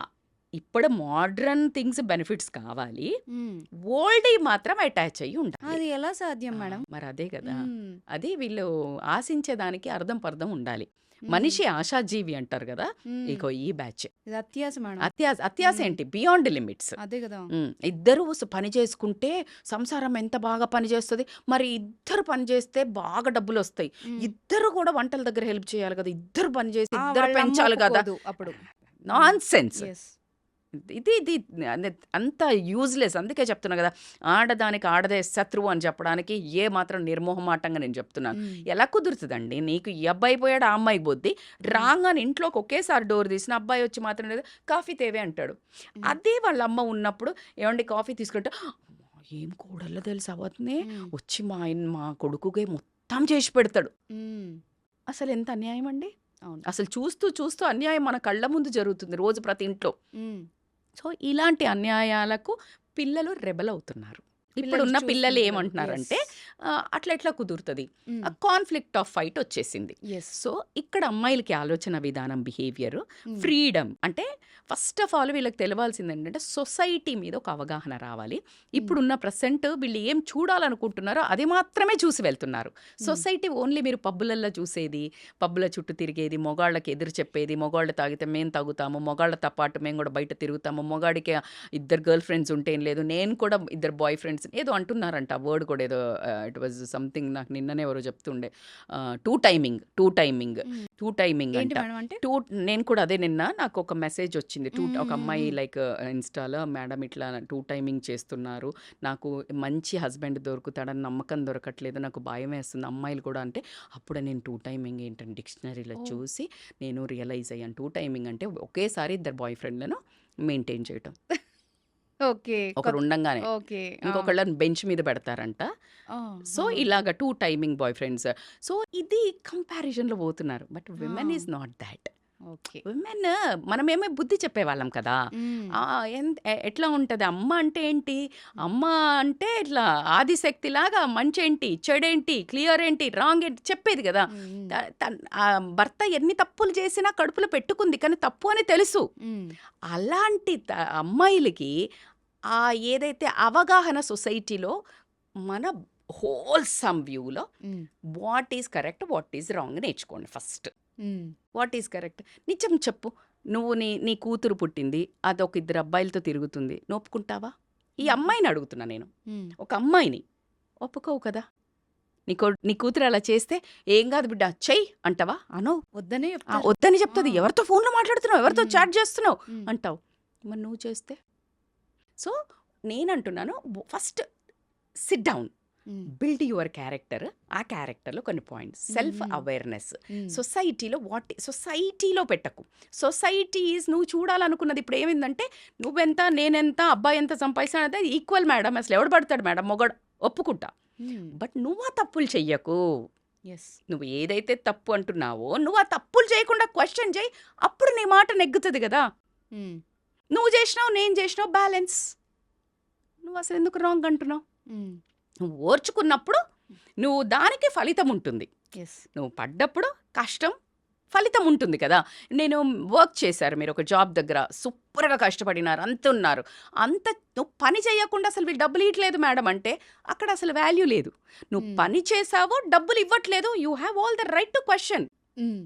ఇప్పుడు మోడ్రన్ థింగ్స్ బెనిఫిట్స్ కావాలి, మ్మ్. ఓల్డ్ మాత్రం అటాచ్ అయ్యి ఉండాలి. అది ఎలా సాధ్యం మేడం? మరి అదే కదా, మ్మ్. అది వీళ్ళు ఆశించేదానికి అర్థం పర్థం ఉండాలి. మ్మ్. మనిషి ఆశాజీవి అంటారు కదా, మ్మ్. ఇగో ఈ బ్యాచ్. ఇది అత్యాస మేడం. అత్యాస ఏంటి? Beyond limits. అదే కదా. ఇద్దరు పని చేసుకుంటే సంసారం ఎంత బాగా పని చేస్తుంది. మరి ఇద్దరు పని చేస్తే బాగా డబ్బులు వస్తాయి. మ్మ్. ఇద్దరు కూడా వంటల దగ్గర హెల్ప్ చేయాలి కదా, ఇద్దరు పని చేసి ఆ, ఇద్దరు వాళ్ళ అమ్మ పెంచాలి కదా. ఒప్పుకోదు అప్పుడు. Non sense. Yes. ఇది అంత యూజ్లెస్. అందుకే చెప్తున్నా కదా, ఆడదానికి ఆడదే శత్రువు అని చెప్పడానికి ఏ మాత్రం నిర్మోహమాటంగా నేను చెప్తున్నాను. మ్మ్. ఎలా కుదురుతుందండి? నీకు ఈ అబ్బాయి పోయాడు, ఆ అమ్మాయి బొద్ది రాగానే ఇంట్లోకి ఒకేసారి డోర్ తీసిన అబ్బాయి వచ్చి మాత్రం లేదు కాఫీ తేవే అంటాడు. అదే వాళ్ళ అమ్మ ఉన్నప్పుడు ఏమండి కాఫీ తీసుకుంటే ఏం కూడల్లో తెలుసు అవతనే మ్మ్. వచ్చి మా కొడుకుగా మొత్తం చేసి పెడతాడు. మ్మ్. అసలు ఎంత అన్యాయం అండి. అవును. అసలు చూస్తూ అన్యాయం మన కళ్ళ ముందు జరుగుతుంది రోజు ప్రతి ఇంట్లో. మ్మ్. సో ఇలాంటి అన్యాయాలకు పిల్లలు రెబల్ అవుతున్నారు. పిల్లలు ఇప్పుడున్న పిల్లలు చూస్తున్నారు. ఏమంటున్నారంటే Yes. అట్లా ఎట్లా కుదురుతుంది, మ్మ్. కాన్ఫ్లిక్ట్ ఆఫ్ ఫైట్ వచ్చేసింది. Yes. సో ఇక్కడ అమ్మాయిలకి ఆలోచన విధానం, బిహేవియర్, మ్మ్. ఫ్రీడమ్ అంటే ఫస్ట్ ఆఫ్ ఆల్ వీళ్ళకి తెలవాల్సింది ఏంటంటే సొసైటీ మీద ఒక అవగాహన రావాలి. ఇప్పుడున్న ప్రజెంట్ వీళ్ళు ఏం చూడాలనుకుంటున్నారో అది మాత్రమే చూసి వెళ్తున్నారు. సొసైటీ ఓన్లీ మీరు పబ్బులల్లో చూసేది, పబ్బుల చుట్టూ తిరిగేది, మొగాళ్ళకి ఎదురు చెప్పేది, మొగాళ్ళు తాగితే మేము తాగుతాము, మొగాళ్ళతో పాటు మేము కూడా బయట తిరుగుతాము, మొగాడికి ఇద్దరు గర్ల్ ఫ్రెండ్స్ ఉంటే ఏం లేదు, నేను కూడా ఇద్దరు బాయ్ ఫ్రెండ్స్ ఏదో అంటున్నారంట, వర్డ్ కూడా ఏదో ఇట్ వాజ్ సంథింగ్ నాకు నిన్ననే ఎవరో చెప్తుండే టూ టైమింగ్ ఏంటి అంట మేడం అంటే? నేను కూడా అదే నిన్న నాకు ఒక మెసేజ్ వచ్చింది ఒక అమ్మాయి హ్మ్. లైక్ ఇన్స్టాలో మేడం ఇట్లా టూ టైమింగ్ చేస్తున్నారు, నాకు మంచి హస్బెండ్ దొరుకుతాడని నమ్మకం దొరకట్లేదు, నాకు భయం వేస్తుంది అమ్మాయిలు కూడా అంటే అప్పుడు నేను టూ టైమింగ్ ఏంటంటే డిక్షనరీలో ఓ! చూసి నేను రియలైజ్ అయ్యాను. టూ టైమింగ్ అంటే ఒకేసారి ఇద్దరు బాయ్ ఫ్రెండ్లను మెయింటైన్ చేయటం, ఓకే. ఒకరు ఉండంగానే ఓకే. ఇంకొకళ్ళని బెంచ్ మీద పెడతారంట. సో ఆహా! ఇలాగ two timing boyfriends. So ఇది కంపారిజన్లో పోతున్నారు. బట్ ఆ! Women is not that. Okay. Women మనమేమో బుద్ధి చెప్పేవాళ్ళం కదా. హ్మ్. ఎట్లా ఉంటుంది అమ్మ అంటే ఏంటి, అమ్మ అంటే ఇట్లా ఆదిశక్తిలాగా మంచేంటి చెడేంటి క్లియర్ ఏంటి రాంగ్ ఏంటి చెప్పేది కదా. హ్మ్. ఆ భర్త ఎన్ని తప్పులు చేసినా కడుపులో పెట్టుకుంది కానీ తప్పు అని తెలుసు. హ్మ్. అలాంటి అమ్మాయిలకి ఆ ఏదైతే అవగాహన సొసైటీలో మన హోల్సమ్ వ్యూలో హ్మ్. What is correct what is wrong నేర్చుకోండి ఫస్ట్. హ్మ్. వాట్ ఈజ్ కరెక్ట్ నిజం చెప్పు. నువ్వు నీ కూతురు పుట్టింది, అదొక ఇద్దరు అబ్బాయిలతో తిరుగుతుంది, నువ్వు ఒప్పుకుంటావా? ఈ హ్మ్. అమ్మాయిని అడుగుతున్నా నేను, హ్మ్. ఒక అమ్మాయిని ఒప్పుకోవు కదా. నీ కూతురు అలా చేస్తే ఏం కాదు బిడ్డ చెయ్యి అంటావా? అనవు. వద్దనే చెప్తారు. వద్దని చెప్తుంది. ఆ! ఎవరితో ఫోన్లో మాట్లాడుతున్నావు, ఎవరితో హ్మ్. చాట్ చేస్తున్నావు హ్మ్. అంటావు. మరి నువ్వు చేస్తే? సో నేనంటున్నాను ఫస్ట్ సిట్ డౌన్, హ్మ్. Build your character. ఆ క్యారెక్టర్లో కొన్ని పాయింట్స్, సెల్ఫ్ హ్మ్. అవేర్నెస్. హ్మ్. సొసైటీలో పెట్టకు. సొసైటీ ఈజ్ నువ్వు చూడాలనుకున్నది. ఇప్పుడు ఏమైందంటే నువ్వెంత నేనెంత అబ్బాయి ఎంత సంపాదిస్తానంటే ఈక్వల్ మేడం, అసలు ఎవడు పడతాడు మేడం మొగడు ఒప్పుకుంటా. హ్మ్. బట్ నువ్వు ఆ తప్పులు చెయ్యకు. యెస్. నువ్వు ఏదైతే తప్పు అంటున్నావో నువ్వు ఆ తప్పులు చేయకుండా క్వశ్చన్ చేయి, అప్పుడు నీ మాట నెగ్గుతుంది కదా. హ్మ్. నువ్వు చేసినావు నేను చేసినావు బ్యాలెన్స్, నువ్వు అసలు ఎందుకు రాంగ్ అంటున్నావు? హ్మ్. నువ్వు ఓర్చుకున్నప్పుడు నువ్వు దానికి ఫలితం ఉంటుంది. యెస్. నువ్వు పడ్డప్పుడు కష్టం ఫలితం ఉంటుంది కదా. నేను వర్క్ చేశారు, మీరు ఒక జాబ్ దగ్గర సూపర్గా కష్టపడినారు, అంత ఉన్నారు, అంత నువ్వు పని చేయకుండా అసలు వీళ్ళు డబ్బులు ఇవ్వట్లేదు మేడం అంటే అక్కడ అసలు వాల్యూ లేదు. నువ్వు హ్మ్. పని చేసావు డబ్బులు ఇవ్వట్లేదు, you have all the right to question. హ్మ్.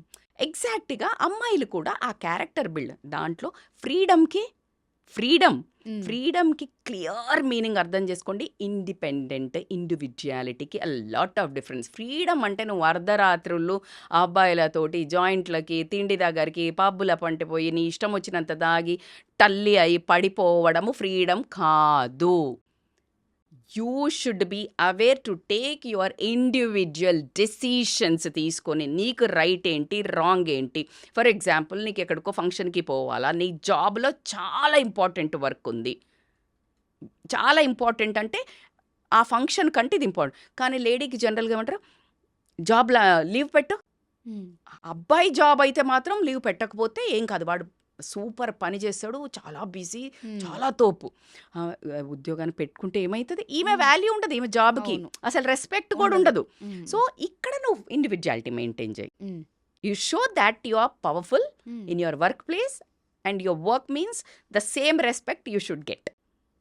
ఎగ్జాక్ట్గా అమ్మాయిలు కూడా ఆ క్యారెక్టర్ బిల్డ్ దాంట్లో ఫ్రీడమ్కి క్లియర్ మీనింగ్ అర్థం చేసుకోండి. ఇండిపెండెంట్ ఇండివిజువాలిటీకి a lot of difference. Freedom అంటే నువ్వు అర్ధరాత్రులు అబ్బాయిలతోటి జాయింట్లకి తిండి దగ్గరికి పబ్బుల పంటిపోయి నీ ఇష్టం వచ్చినంత దాగి టల్లి అయి పడిపోవడము ఫ్రీడమ్ కాదు. You should be aware to take your individual decisions తీసుకొని నీకు రైట్ ఏంటి రాంగ్ ఏంటి. ఫర్ ఎగ్జాంపుల్ నీకు ఎక్కడికో ఫంక్షన్కి పోవాలా, నీ జాబ్లో చాలా ఇంపార్టెంట్ వర్క్ ఉంది, చాలా ఇంపార్టెంట్ అంటే ఆ ఫంక్షన్ కంటే ఇది ఇంపార్టెంట్. కానీ లేడీకి జనరల్గా ఏమంటారు, జాబ్లో లీవ్ పెట్టు. హ్మ్. అబ్బాయి జాబ్ అయితే మాత్రం లీవ్ పెట్టకపోతే ఏం కాదు, వాడు సూపర్ పని చేస్తాడు, చాలా బిజీ, హ్మ్. చాలా తోపు. ఉద్యోగాన్ని పెట్టుకుంటే ఏమవుతుంది, ఈమె హ్మ్. వాల్యూ ఉండదు, ఈమె జాబ్కి అవును. అసలు రెస్పెక్ట్ కూడా ఉండదు. ఉండదు. హ్మ్. సో ఇక్కడ నువ్వు ఇండివిజువాలిటీ మెయింటైన్ చేయి. Hmm. You show that you are powerful hmm. In your work place and your work means the same respect you should get.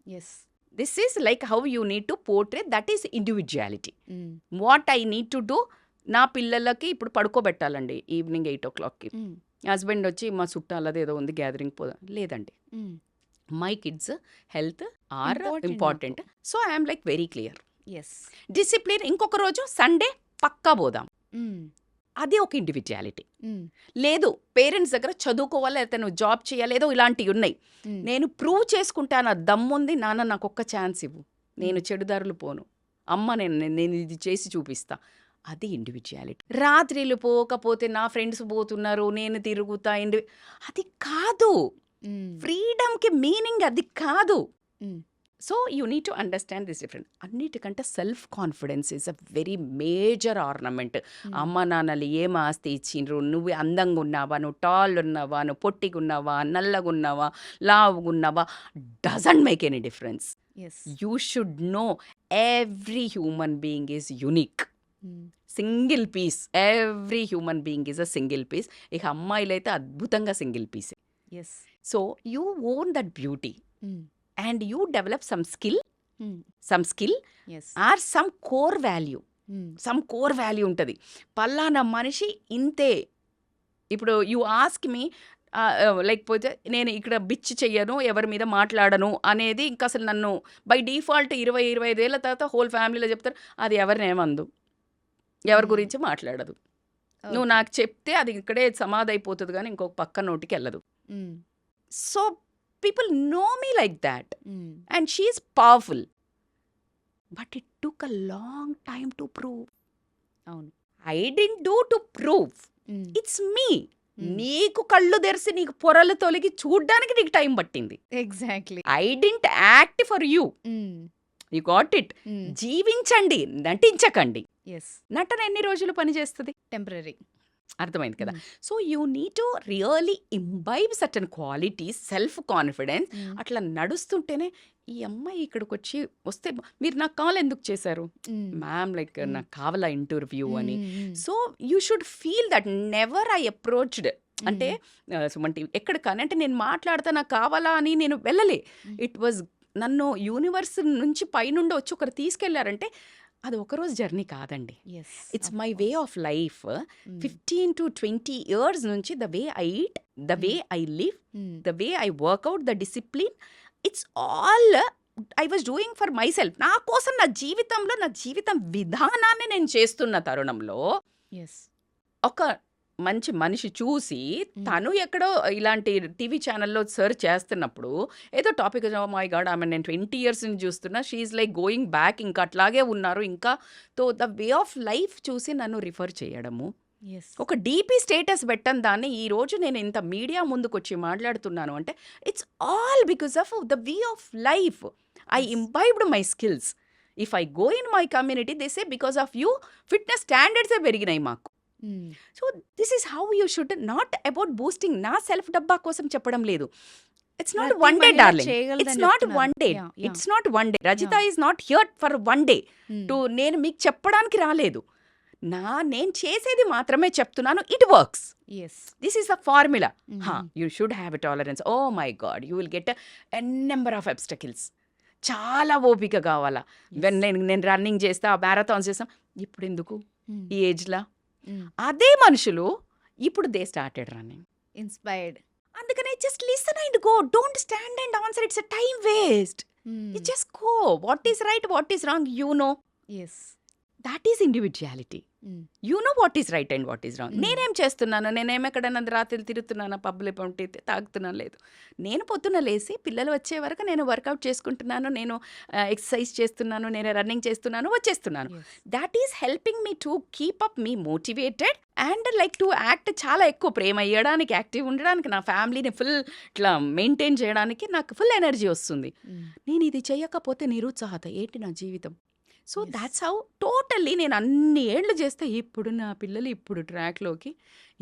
Yes. This is like how you need to portray, that is individuality. Hmm. What I need to do, నా పిల్లలకి ఇప్పుడు పడుకోబెట్టాలండి evening 8 o'clockకి. హ్మ్. Husband వచ్చి మా చుట్టాలది ఏదో ఉంది gathering పోదాం లేదండి, hmm. My kids health are important important. నాకు. So I'm like very clear. Yes. Discipline ఇంకొక రోజు సండే పక్కా పోదాం, హ్మ్. అది ఒక ఇండివిజువాలిటీ. హ్మ్. లేదు పేరెంట్స్ దగ్గర చదువుకోవాలి, లేకపోతే నువ్వు జాబ్ చేయాలి, ఏదో ఇలాంటివి ఉన్నాయి, హ్మ్. నేను ప్రూవ్ చేసుకుంటా నా దమ్ముంది, నాన్న నాకు ఒక్క ఛాన్స్ ఇవ్వు, నేను చెడుదారులు పోను, అమ్మ నేను ఇది చేసి చూపిస్తా, అది ఇండివిజువాలిటీ. రాత్రిళ్ళు పోకపోతే నా ఫ్రెండ్స్ పోతున్నారు నేను తిరుగుతా, అది కాదు. హ్మ్. ఫ్రీడమ్కి మీనింగ్ అది కాదు. Hmm. So you need to understand this different. అన్నిటికంటే self confidence is a very major ornament. అమ్మ నాన్నలు ఏం ఆస్తి ఇచ్చిండ్రు, నువ్వు అందంగా ఉన్నావా, నువ్వు టాల్ ఉన్నావా, నువ్వు పొట్టిగా ఉన్నావా, నల్లగా ఉన్నావా, లావుగా ఉన్నావా, doesn't make any difference. Yes. You should know every human being is unique. Hmm. Single piece, every human being is a single piece. ఇక అమ్మాయిలైతే అద్భుతంగా సింగిల్ పీసే. Yes. So you own that beauty hmm. And you develop some skill hmm. Yes. Or some core value. Hmm. Some core value ఉంటుంది, పల్లానా మనిషి ఇంతే. ఇప్పుడు you ask me లేకపోతే నేను ఇక్కడ బిచ్ చెయ్యను, ఎవరి మీద మాట్లాడను అనేది ఇంకా అసలు నన్ను బై డిఫాల్ట్ 20-25 ఏళ్ళ తర్వాత హోల్ ఫ్యామిలీలో చెప్తారు, అది ఎవరినేమందు, ఎవరి మ్మ్. గురించి మాట్లాడదు, నువ్వు ఓకే. నాకు చెప్తే అది ఇక్కడే సమాధి అయిపోతుంది కానీ ఇంకొక పక్క నోటికి వెళ్ళదు. Hmm. So people know me like that hmm. And she's powerful, but it took a long time to prove. అవును. I don't do to prove, hmm. It's me. Hmm. నీకు కళ్ళు తెరిసి నీకు పొరలు తొలగి చూడ్డానికి నీకు టైం పట్టింది. Exactly. I don't act for you, hmm. You got it. Hmm. జీవించండి, నటించకండి. ఎస్. నటన ఎన్ని రోజులు పనిచేస్తుంది? టెంపరరీ. అర్థమైంది కదా. మ్మ్. So you need to really imbibe certain qualities, self confidence. మ్మ్. అట్లా నడుస్తుంటేనే ఈ అమ్మాయి ఇక్కడికి వచ్చి వస్తే మీరు నాకు కాల్ ఎందుకు చేశారు మ్మ్. Ma'am, like hmm. నాకు కావాలా ఇంటర్వ్యూ అని. మ్మ్. So you should feel that never I approached అంటే మ్మ్. సుమంటి ఎక్కడ కానీ అంటే నేను మాట్లాడతా నాకు కావాలా అని నేను వెళ్ళలే. మ్మ్. ఇట్ వాజ్ నన్ను యూనివర్స్ నుంచి పైనుండి వచ్చి ఒకరు తీసుకెళ్లారంటే అది ఒకరోజు జర్నీ కాదండి. Yes. It's of my way course. Of life. మ్మ్. 15 to 20 years నుంచి the way I eat, the way మ్మ్. ఐ లివ్, మ్మ్. The way I workout, the discipline, it's all I was doing for myself. నా కోసం, నా జీవితంలో నా జీవితం విధానాన్ని నేను చేస్తున్న తరుణంలో ఎస్. ఒక మంచి మనిషి చూసి మ్మ్. తను ఎక్కడో ఇలాంటి టీవీ ఛానల్లో సర్చ్ చేస్తున్నప్పుడు ఏదో టాపిక్ మై గాడ్ ఆమె నేను 20 years నుంచి చూస్తున్నా, షీఈ్ లైక్ గోయింగ్ బ్యాక్, ఇంకా అట్లాగే ఉన్నారు ఇంకా. తో ద వే ఆఫ్ లైఫ్ చూసి నన్ను రిఫర్ చేయడము, ఎస్. ఒక డీపీ స్టేటస్ పెట్టని దాన్ని ఈరోజు నేను ఇంత మీడియా ముందుకు వచ్చి మాట్లాడుతున్నాను అంటే it's all because of the way of life. I yes. Imbibed my skills. If I go in my community they say because of you fitness స్టాండర్డ్సే పెరిగినాయి మాకు. Hmm. So this is how you should, not about boosting, నా self డబ్బా కోసం చెప్పడం లేదు. It's not ప్రతి one day మహిళ డార్లింగ్, ఇట్స్ చేయగలదని నాట్ చెప్తున్నారు. One day, ya ya it's not one day. Rajitha ya. Is not here for one day hmm. To నేను మీకు చెప్పడానికి రాలేదు. నేను చేసేది మాత్రమే చెప్తున్నాను. It works. Yes. This is the formula. Hmm. You should have a tolerance. Oh my God, you will get a number of obstacles. చాలా ఓపిక కావాలా. ఎస్. నేను రన్నింగ్ చేస్తా, మ్యారథాన్స్ చేస్తాం, ఇప్పుడు ఎందుకు మ్మ్. ఈ ఏజ్లా? మ్మ్. అదే మనుషులు ఇప్పుడు దే స్టార్టెడ్ రన్నింగ్. ఇన్స్పైర్డ్. అందుకనే just listen and go, don't stand and answer, it's a time waste. You just go, what is right, what is wrong, you know. Yes. That is individuality. You know what is right and what is wrong. నేనేం చేస్తున్నాను, నేనేం ఎక్కడైనా రాత్రి తిరుగుతున్నానా, పబ్బులు పంటి తాగుతున్నాను లేదు. నేను పొద్దున్న లేసి పిల్లలు వచ్చే వరకు నేను వర్కౌట్ చేసుకుంటున్నాను, నేను ఎక్సర్సైజ్ చేస్తున్నాను, నేను రన్నింగ్ చేస్తున్నాను, వచ్చేస్తున్నాను. Yes. That is helping me to keep up me motivated and like to act. చాలా ఎక్కువ ప్రేమ ఇవ్వడానికి, యాక్టివ్ ఉండడానికి, నా ఫ్యామిలీని ఫుల్ ఇట్లా మెయింటైన్ చేయడానికి నాకు ఫుల్ ఎనర్జీ వస్తుంది. నేను ఇది చేయకపోతే నిరుత్సాహత ఏంటి నా జీవితం. So Yes. That's how totally నేను అన్ని ఏళ్ళు చేస్తే ఇప్పుడు నా పిల్లలు ఇప్పుడు ట్రాక్లోకి,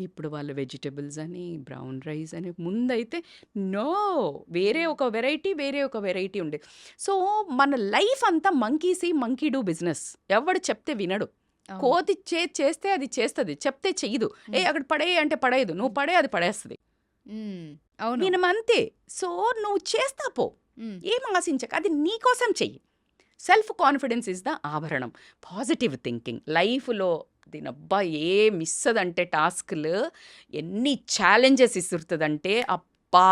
ఇప్పుడు వాళ్ళు వెజిటబుల్స్ అని, బ్రౌన్ రైస్ అని, ముందైతే నో వేరే ఒక వెరైటీ ఉండే. సో మన లైఫ్ అంతా మంకీ డూ బిజినెస్. ఎవడు చెప్తే వినడు. అవును. కోతి చేస్తే అది చేస్తుంది, చెప్తే చెయ్యదు. అక్కడ పడే అంటే పడేయదు, నువ్వు పడే అది పడేస్తుంది. అవును. నేను అంతే. సో నువ్వు చేస్తా పో, మ్మ్. ఏం ఆశించక, అది నీకోసం చెయ్యి. సెల్ఫ్ కాన్ఫిడెన్స్ ఇస్ ద ఆభరణం. పాజిటివ్ థింకింగ్ లైఫ్లో దీనబ్బా ఏ మిస్ అదంటే టాస్క్లు ఎన్ని ఛాలెంజెస్ ఇస్తుందంటే అబ్బా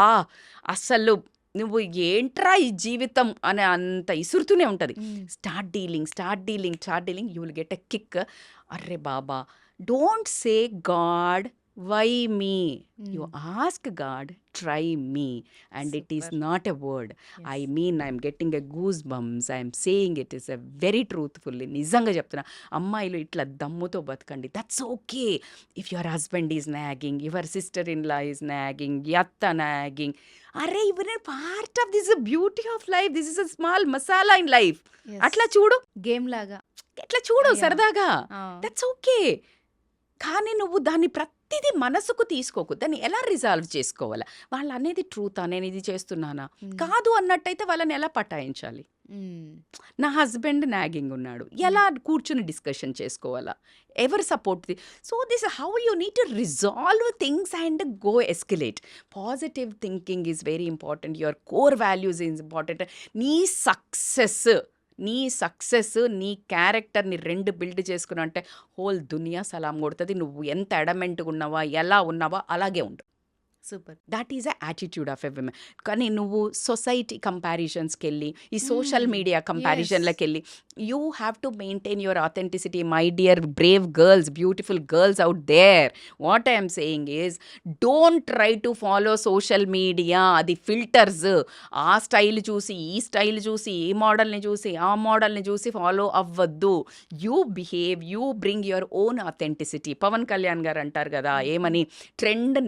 అసలు నువ్వు ఏంట్రా ఈ జీవితం అనే అంత ఇసురుతూనే ఉంటుంది. Hmm. Start dealing, you will get a kick. అర్రే బాబా, don't say God why me, you ask God try me, and it is Super. Not a word. Yes. I mean I'm getting a goose bumps, I'm saying it is a very truthfully. నిజంగా చెప్తున్నా, అమ్మాయిలు ఇట్లా దమ్ముతో బతకండి. That's okay. If your husband is nagging, your sister in law is nagging, యత్త nagging, అరే ఇవర్ part of this beauty of life, this is a small masala in life. Yes. అట్లా చూడు, గేమ్ లాగా. ఎట్లా చూడు Yeah. సరదాగా. ఆ. That's okay. కానీ నువ్వు దాన్ని ప్రతిదీ మనసుకు తీసుకోకు. దాన్ని ఎలా రిజాల్వ్ చేసుకోవాలా? వాళ్ళు అనేది ట్రూతా, నేను ఇది చేస్తున్నానా? మ్మ్. కాదు అన్నట్టయితే వాళ్ళని ఎలా పటాయించాలి? మ్మ్. నా హస్బెండ్ నాగింగ్ ఉన్నాడు, ఎలా కూర్చుని డిస్కషన్ చేసుకోవాలా? ఎవరు support? So this how you need to resolve things and go escalate. Positive thinking is very important. Your core values is important. నీ సక్సెస్ నీ క్యారెక్టర్ని రెండు బిల్డ్ చేసుకున్నా అంటే హోల్ దునియా సలాం కొడుతుంది. నువ్వు ఎంత అడమెంట్గా ఉన్నావా, ఎలా ఉన్నావా అలాగే ఉండు. Super. That is a attitude of a women. కానీ నువ్వు సొసైటీ కంపారిజన్స్కి వెళ్ళి ఈ సోషల్ మీడియా కంపారిజన్లకు వెళ్ళి you have to maintain your authenticity. My dear brave girls, beautiful girls out there, what I'm saying is don't try to follow social media. అది filters. ఆ style చూసి ఈ స్టైల్ చూసి ఈ మోడల్ని చూసి ఆ మోడల్ని చూసి ఫాలో అవ్వద్దు. You behave, you bring your own authenticity. Pawan Kalyan garu అంటారు కదా ఏమని,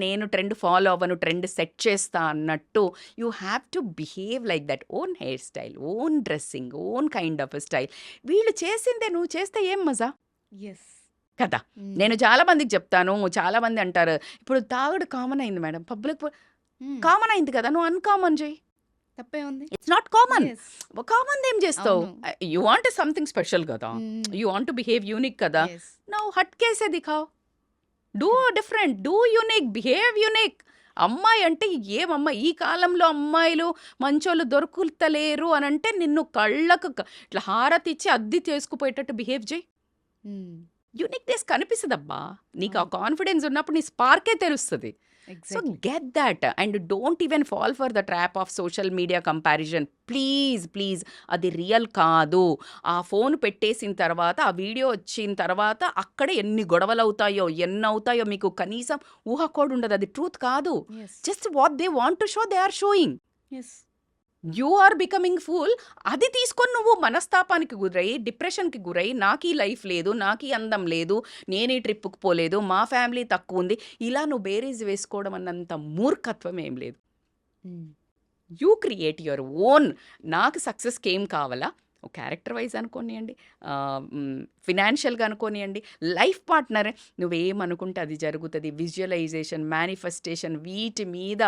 నేను ట్రెండ్ ఫాలో అవ్వను, ట్రెండ్ సెట్ చేస్తా అన్నట్టు you have to behave like that. Own hair style, own dressing, own kind of style. వీళ్ళు చేసిందే నువ్వు చేస్తే ఏం మజా ఎస్. కదా. నేను చాలా మందికి చెప్తాను, చాలా మంది అంటారు ఇప్పుడు తాగుడు కామన్ అయింది మేడం, పబ్లిక్ కామన్ అయింది కదా, నువ్వు అన్కామన్ చేయి. తప్పే ఉంది. It's not common. Yes. Common ఏం చేస్తావు? అవును. యూ వాంట్ సంథింగ్ స్పెషల్ కదా, you want to behave unique కదా. Yes. నవ్వు హట్ కేసే దిఖావ్, do different, do unique, behave unique. అమ్మాయి అంటే ఏమమ్మా, ఈ కాలంలో అమ్మాయిలు మంచోళ్ళు దొరుకుతలేరు అని అంటే నిన్ను కళ్ళకు ఇట్లా హారతి ఇచ్చి అద్ది చేసుకుపోయేటట్టు బిహేవ్ చేయి. యూనిక్నెస్ కనిపిస్తుందబ్బా నీకు. ఆ కాన్ఫిడెన్స్ ఉన్నప్పుడు నీ స్పార్కే తెలుస్తుంది. So exactly. Get that and don't even fall for the trap of social media comparison. Please please, అది రియల్ కాదు. ఆ ఫోన్ పెట్టేసిన తర్వాత, ఆ వీడియో వచ్చిన తర్వాత అక్కడే ఎన్ని గొడవలు అవుతాయో ఎన్ని అవుతాయో మీకు కనీసం ఊహ కూడా ఉండదు. అది ట్రూత్ కాదు. Just what they want to show they are showing. Yes. You are becoming fool. అది తీసుకొని నువ్వు మనస్తాపానికి గురై, డిప్రెషన్కి గురై, నాకు ఈ లైఫ్ లేదు, నాకు ఈ అందం లేదు, నేను ఈ ట్రిప్కి పోలేదు, మా ఫ్యామిలీ తక్కువ ఉంది, ఇలా నువ్వు బేరీజ్ వేసుకోవడం అన్నంత మూర్ఖత్వం ఏం లేదు. You create your own. నాకు సక్సెస్కి ఏం కావాలా, క్యారెక్టర్ వైజ్ అనుకోనియండి, ఫినాన్షియల్గా అనుకోనియండి, లైఫ్ పార్ట్నర్, నువ్వేమనుకుంటే అది జరుగుతుంది. విజువలైజేషన్, మేనిఫెస్టేషన్, వీటి మీద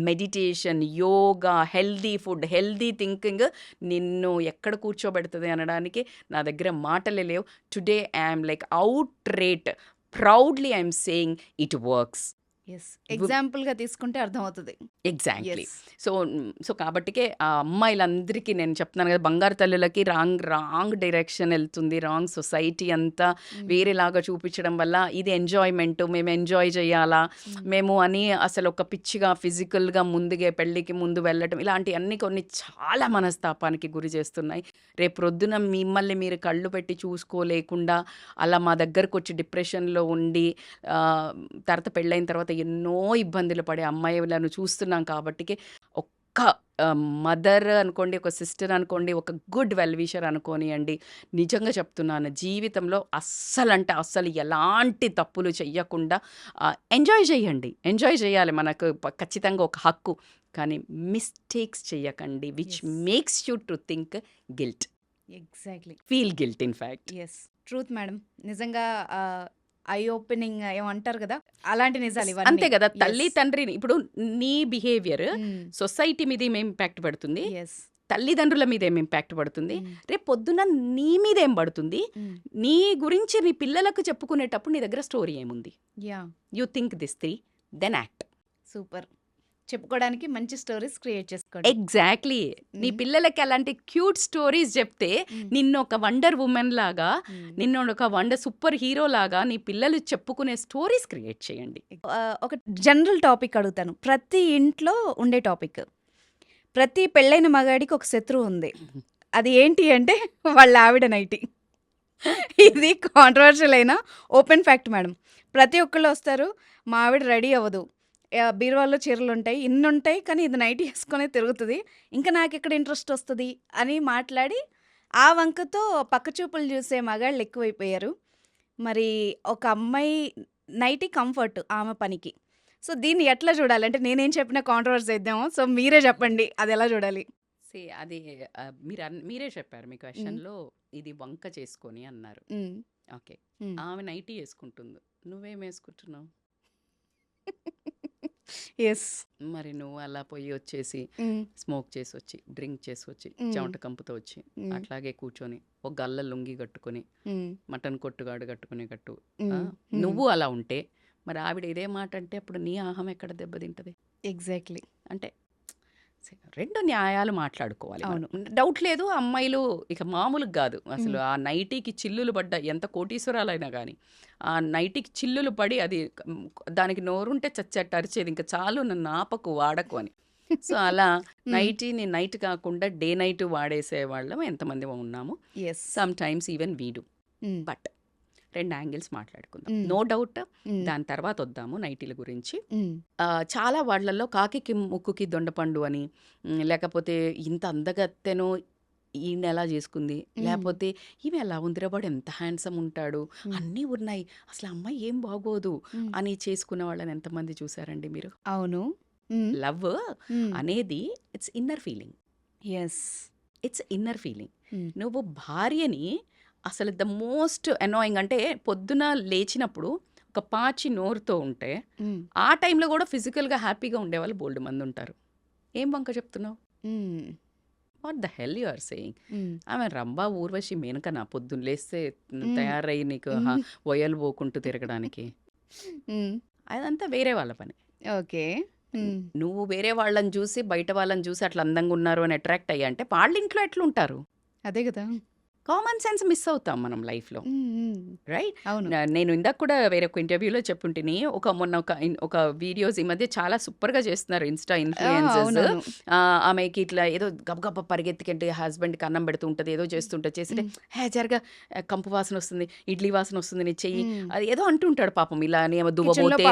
meditation, yoga, healthy food, healthy thinking నిన్ను ఎక్కడ కూర్చోబెడుతుంది అనడానికి నా దగ్గర మాటలే లేవు. Today I'm like outright proudly I'm saying it works. Yes. ఎగ్జాంపుల్గా తీసుకుంటే అర్థమవుతుంది. ఎగ్జాక్ట్లీ. Yes. సో కాబట్టికే ఆ అమ్మాయిలందరికీ నేను చెప్తున్నాను కదా, బంగారు తల్లులకి రాంగ్ డైరెక్షన్ వెళ్తుంది. రాంగ్ సొసైటీ అంతా వేరేలాగా చూపించడం వల్ల ఇది ఎంజాయ్మెంట్, మేము ఎంజాయ్ చేయాలా మేము అని అసలు ఒక పిచ్చిగా ఫిజికల్గా ముందుగా పెళ్ళికి ముందు వెళ్ళటం, ఇలాంటివన్నీ కొన్ని చాలా మనస్తాపానికి గురి చేస్తున్నాయి. రేపు ప్రొద్దున మిమ్మల్ని మీరు కళ్ళు పెట్టి చూసుకోలేకుండా అలా మా దగ్గరకు వచ్చి డిప్రెషన్లో ఉండి తర్వాత పెళ్ళైన తర్వాత ఎన్నో ఇబ్బందులు పడే అమ్మాయిలను చూస్తున్నాం. కాబట్టి ఒక్క మదర్ అనుకోండి, ఒక సిస్టర్ అనుకోండి, ఒక గుడ్ వెల్విషర్ అనుకోనియండి, నిజంగా చెప్తున్నాను, జీవితంలో అస్సలు ఎలాంటి తప్పులు చెయ్యకుండా ఎంజాయ్ చేయండి. ఎంజాయ్ చేయాలి, మనకు ఖచ్చితంగా ఒక హక్కు. కానీ మిస్టేక్స్ చెయ్యకండి which Yes. Makes you to think guilt, exactly. Feel guilt in fact. Yes. Truth madam. నిజంగా ఐ ఓపెనింగ్ ఏమంటారు కదా, అలాంటి నిజాలు ఇవన్నీ. అంతే కదా. Yes. తల్లి తండ్రిని ఇప్పుడు నీ బిహేవియర్ సొసైటీ మీద ఏం ఇంపాక్ట్ పడుతుంది, ఎస్. తల్లిదండ్రుల మీద ఏం ఇంపాక్ట్ pడుతుంది, రేపు పొద్దున నీ మీద ఏం పడుతుంది, నీ గురించి నీ పిల్లలకు చెప్పుకునేటప్పుడు నీ దగ్గర స్టోరీ ఏముంది. Yeah. You think this three then act. Super. చెప్పుకోవడానికి మంచి స్టోరీస్ క్రియేట్ చేసుకోండి. ఎగ్జాక్ట్లీ. నీ పిల్లలకి అలాంటి క్యూట్ స్టోరీస్ చెప్తే నిన్ను ఒక వండర్ ఉమెన్ లాగా, నిన్ను ఒక సూపర్ హీరో లాగా నీ పిల్లలు చెప్పుకునే స్టోరీస్ క్రియేట్ చేయండి. ఒక జనరల్ టాపిక్ అడుగుతాను, ప్రతి ఇంట్లో ఉండే టాపిక్. ప్రతి పెళ్ళైన మగాడికి ఒక శత్రువు ఉంది. అది ఏంటి అంటే వాళ్ళ ఆవిడ నైటీ. ఇది కాంట్రవర్షియల్ అయినా ఓపెన్ ఫ్యాక్ట్ మేడం. ప్రతి ఒక్కళ్ళు వస్తారు, మా ఆవిడ రెడీ అవ్వదు, బీరువాల్లో చీరలు ఉంటాయి, ఇన్ని ఉంటాయి, కానీ ఇది నైటీ వేసుకొని తిరుగుతుంది, ఇంకా నాకు ఇక్కడ ఇంట్రెస్ట్ వస్తుంది అని మాట్లాడి ఆ వంకతో పక్కచూపులు చూసే మగాళ్ళు ఎక్కువైపోయారు. మరి ఒక అమ్మాయి నైటీ కంఫర్ట్ ఆమె పనికి. సో దీన్ని ఎట్లా చూడాలి అంటే, నేనేం చెప్పినా కాంట్రవర్సీ అయిద్దామో, సో మీరే చెప్పండి అది ఎలా చూడాలి. అది మీరే చెప్పారు మీ క్వశ్చన్లో, ఇది వంక చేసుకొని అన్నారు. ఓకే, ఆమె నైటీ వేసుకుంటుంది, నువ్వేం వేసుకుంటున్నావు? ఎస్. మరి నువ్వు అలా పోయి వచ్చేసి స్మోక్ చేసి వచ్చి, డ్రింక్ చేసి వచ్చి, చెమట కంపుతో వచ్చి అట్లాగే కూర్చొని ఒక గల్ల లుంగి కట్టుకొని, మటన్ కొట్టుగాడు కట్టుకునేటట్టు నువ్వు అలా ఉంటే మరి ఆవిడ ఇదే మాట అంటే అప్పుడు నీ ఆహం ఎక్కడ దెబ్బతింటది? ఎగ్జాక్ట్లీ. అంటే రెండు న్యాయాలు మాట్లాడుకోవాలి మనం. అవును. డౌట్ లేదు, అమ్మాయిలు ఇక మామూలుగా కాదు అసలు. ఆ నైటీకి చిల్లులు పడ్డ ఎంత కోటీశ్వరాలైనా కానీ ఆ నైటీకి చిల్లులు పడి అది దానికి నోరుంటే చచ్చట్టు అరిచేది, ఇంకా చాలు నన్ను ఆపకు వాడకు అని. సో అలా నైటీని నైట్ కాకుండా డే నైట్ వాడేసే వాళ్ళం ఎంతమంది ఉన్నాము. ఎస్. సమ్ టైమ్స్ ఈవెన్ వీడు. బట్ 2 యాంగిల్స్ మాట్లాడుకుందాం. నో డౌట్ దాని తర్వాత వద్దాము నైటీల గురించి. చాలా వాళ్ళల్లో కాకికి ముక్కుకి దొండపండు అని, లేకపోతే ఇంత అందగత్తెను ఈయన ఎలా చేసుకుంది, లేకపోతే ఈమె ఎలా ఉందిరా వాడు ఎంత హ్యాండ్సమ్ ఉంటాడు, అన్నీ ఉన్నాయి, అసలు అమ్మాయి ఏం బాగోదు అని చేసుకున్న వాళ్ళని ఎంతమంది చూసారండి మీరు? అవును. లవ్ అనేది it's inner feeling. Yes. It's inner feeling. నువ్వు భార్యని అసలు ద మోస్ట్ అనాయింగ్ అంటే పొద్దున లేచినప్పుడు ఒక పాచి నోరుతో ఉంటే ఆ టైంలో కూడా ఫిజికల్గా హ్యాపీగా ఉండేవాళ్ళు బోల్డ్ మంది ఉంటారు. ఏం వంక చెప్తున్నావు? What the hell you are saying? ఆమె రంభా ఊర్వశి మేనకనా పొద్దున్న లేస్తే తయారయ్యి నీకు వయలు పోకుంటూ తిరగడానికి? అదంతా వేరే వాళ్ళ పని. ఓకే. నువ్వు వేరే వాళ్ళని చూసి బయట వాళ్ళని చూసి అట్లా అందంగా ఉన్నారు అని అట్రాక్ట్ అయ్యా అంటే వాళ్ళ ఇంట్లో ఎట్లుంటారు? అదే కదా. కామన్ సెన్స్ మిస్ అవుతాం మనం లైఫ్లో, రైట్? అవును. నేను ఇందాక కూడా వేరే ఒక ఇంటర్వ్యూలో చెప్పుంటిని, మొన్న ఒక వీడియోస్ ఈ మధ్య చాలా సూపర్గా చేస్తున్నారు ఇన్స్టా ఇన్ఫ్లుయెన్సర్స్. ఆమెకి ఇట్లా ఏదో గబగబ పరిగెత్తికంటే హస్బెండ్కి అన్నం పెడుతూ ఉంటుంది, ఏదో చేస్తుంటుంది, చేస్తుంటే జరగా కంపు వాసన వస్తుంది, ఇడ్లీ వాసన వస్తుంది నీ చెయ్యి, అది ఏదో అంటుంటాడు పాపం. ఇలా ఏమో దువ్వబోతే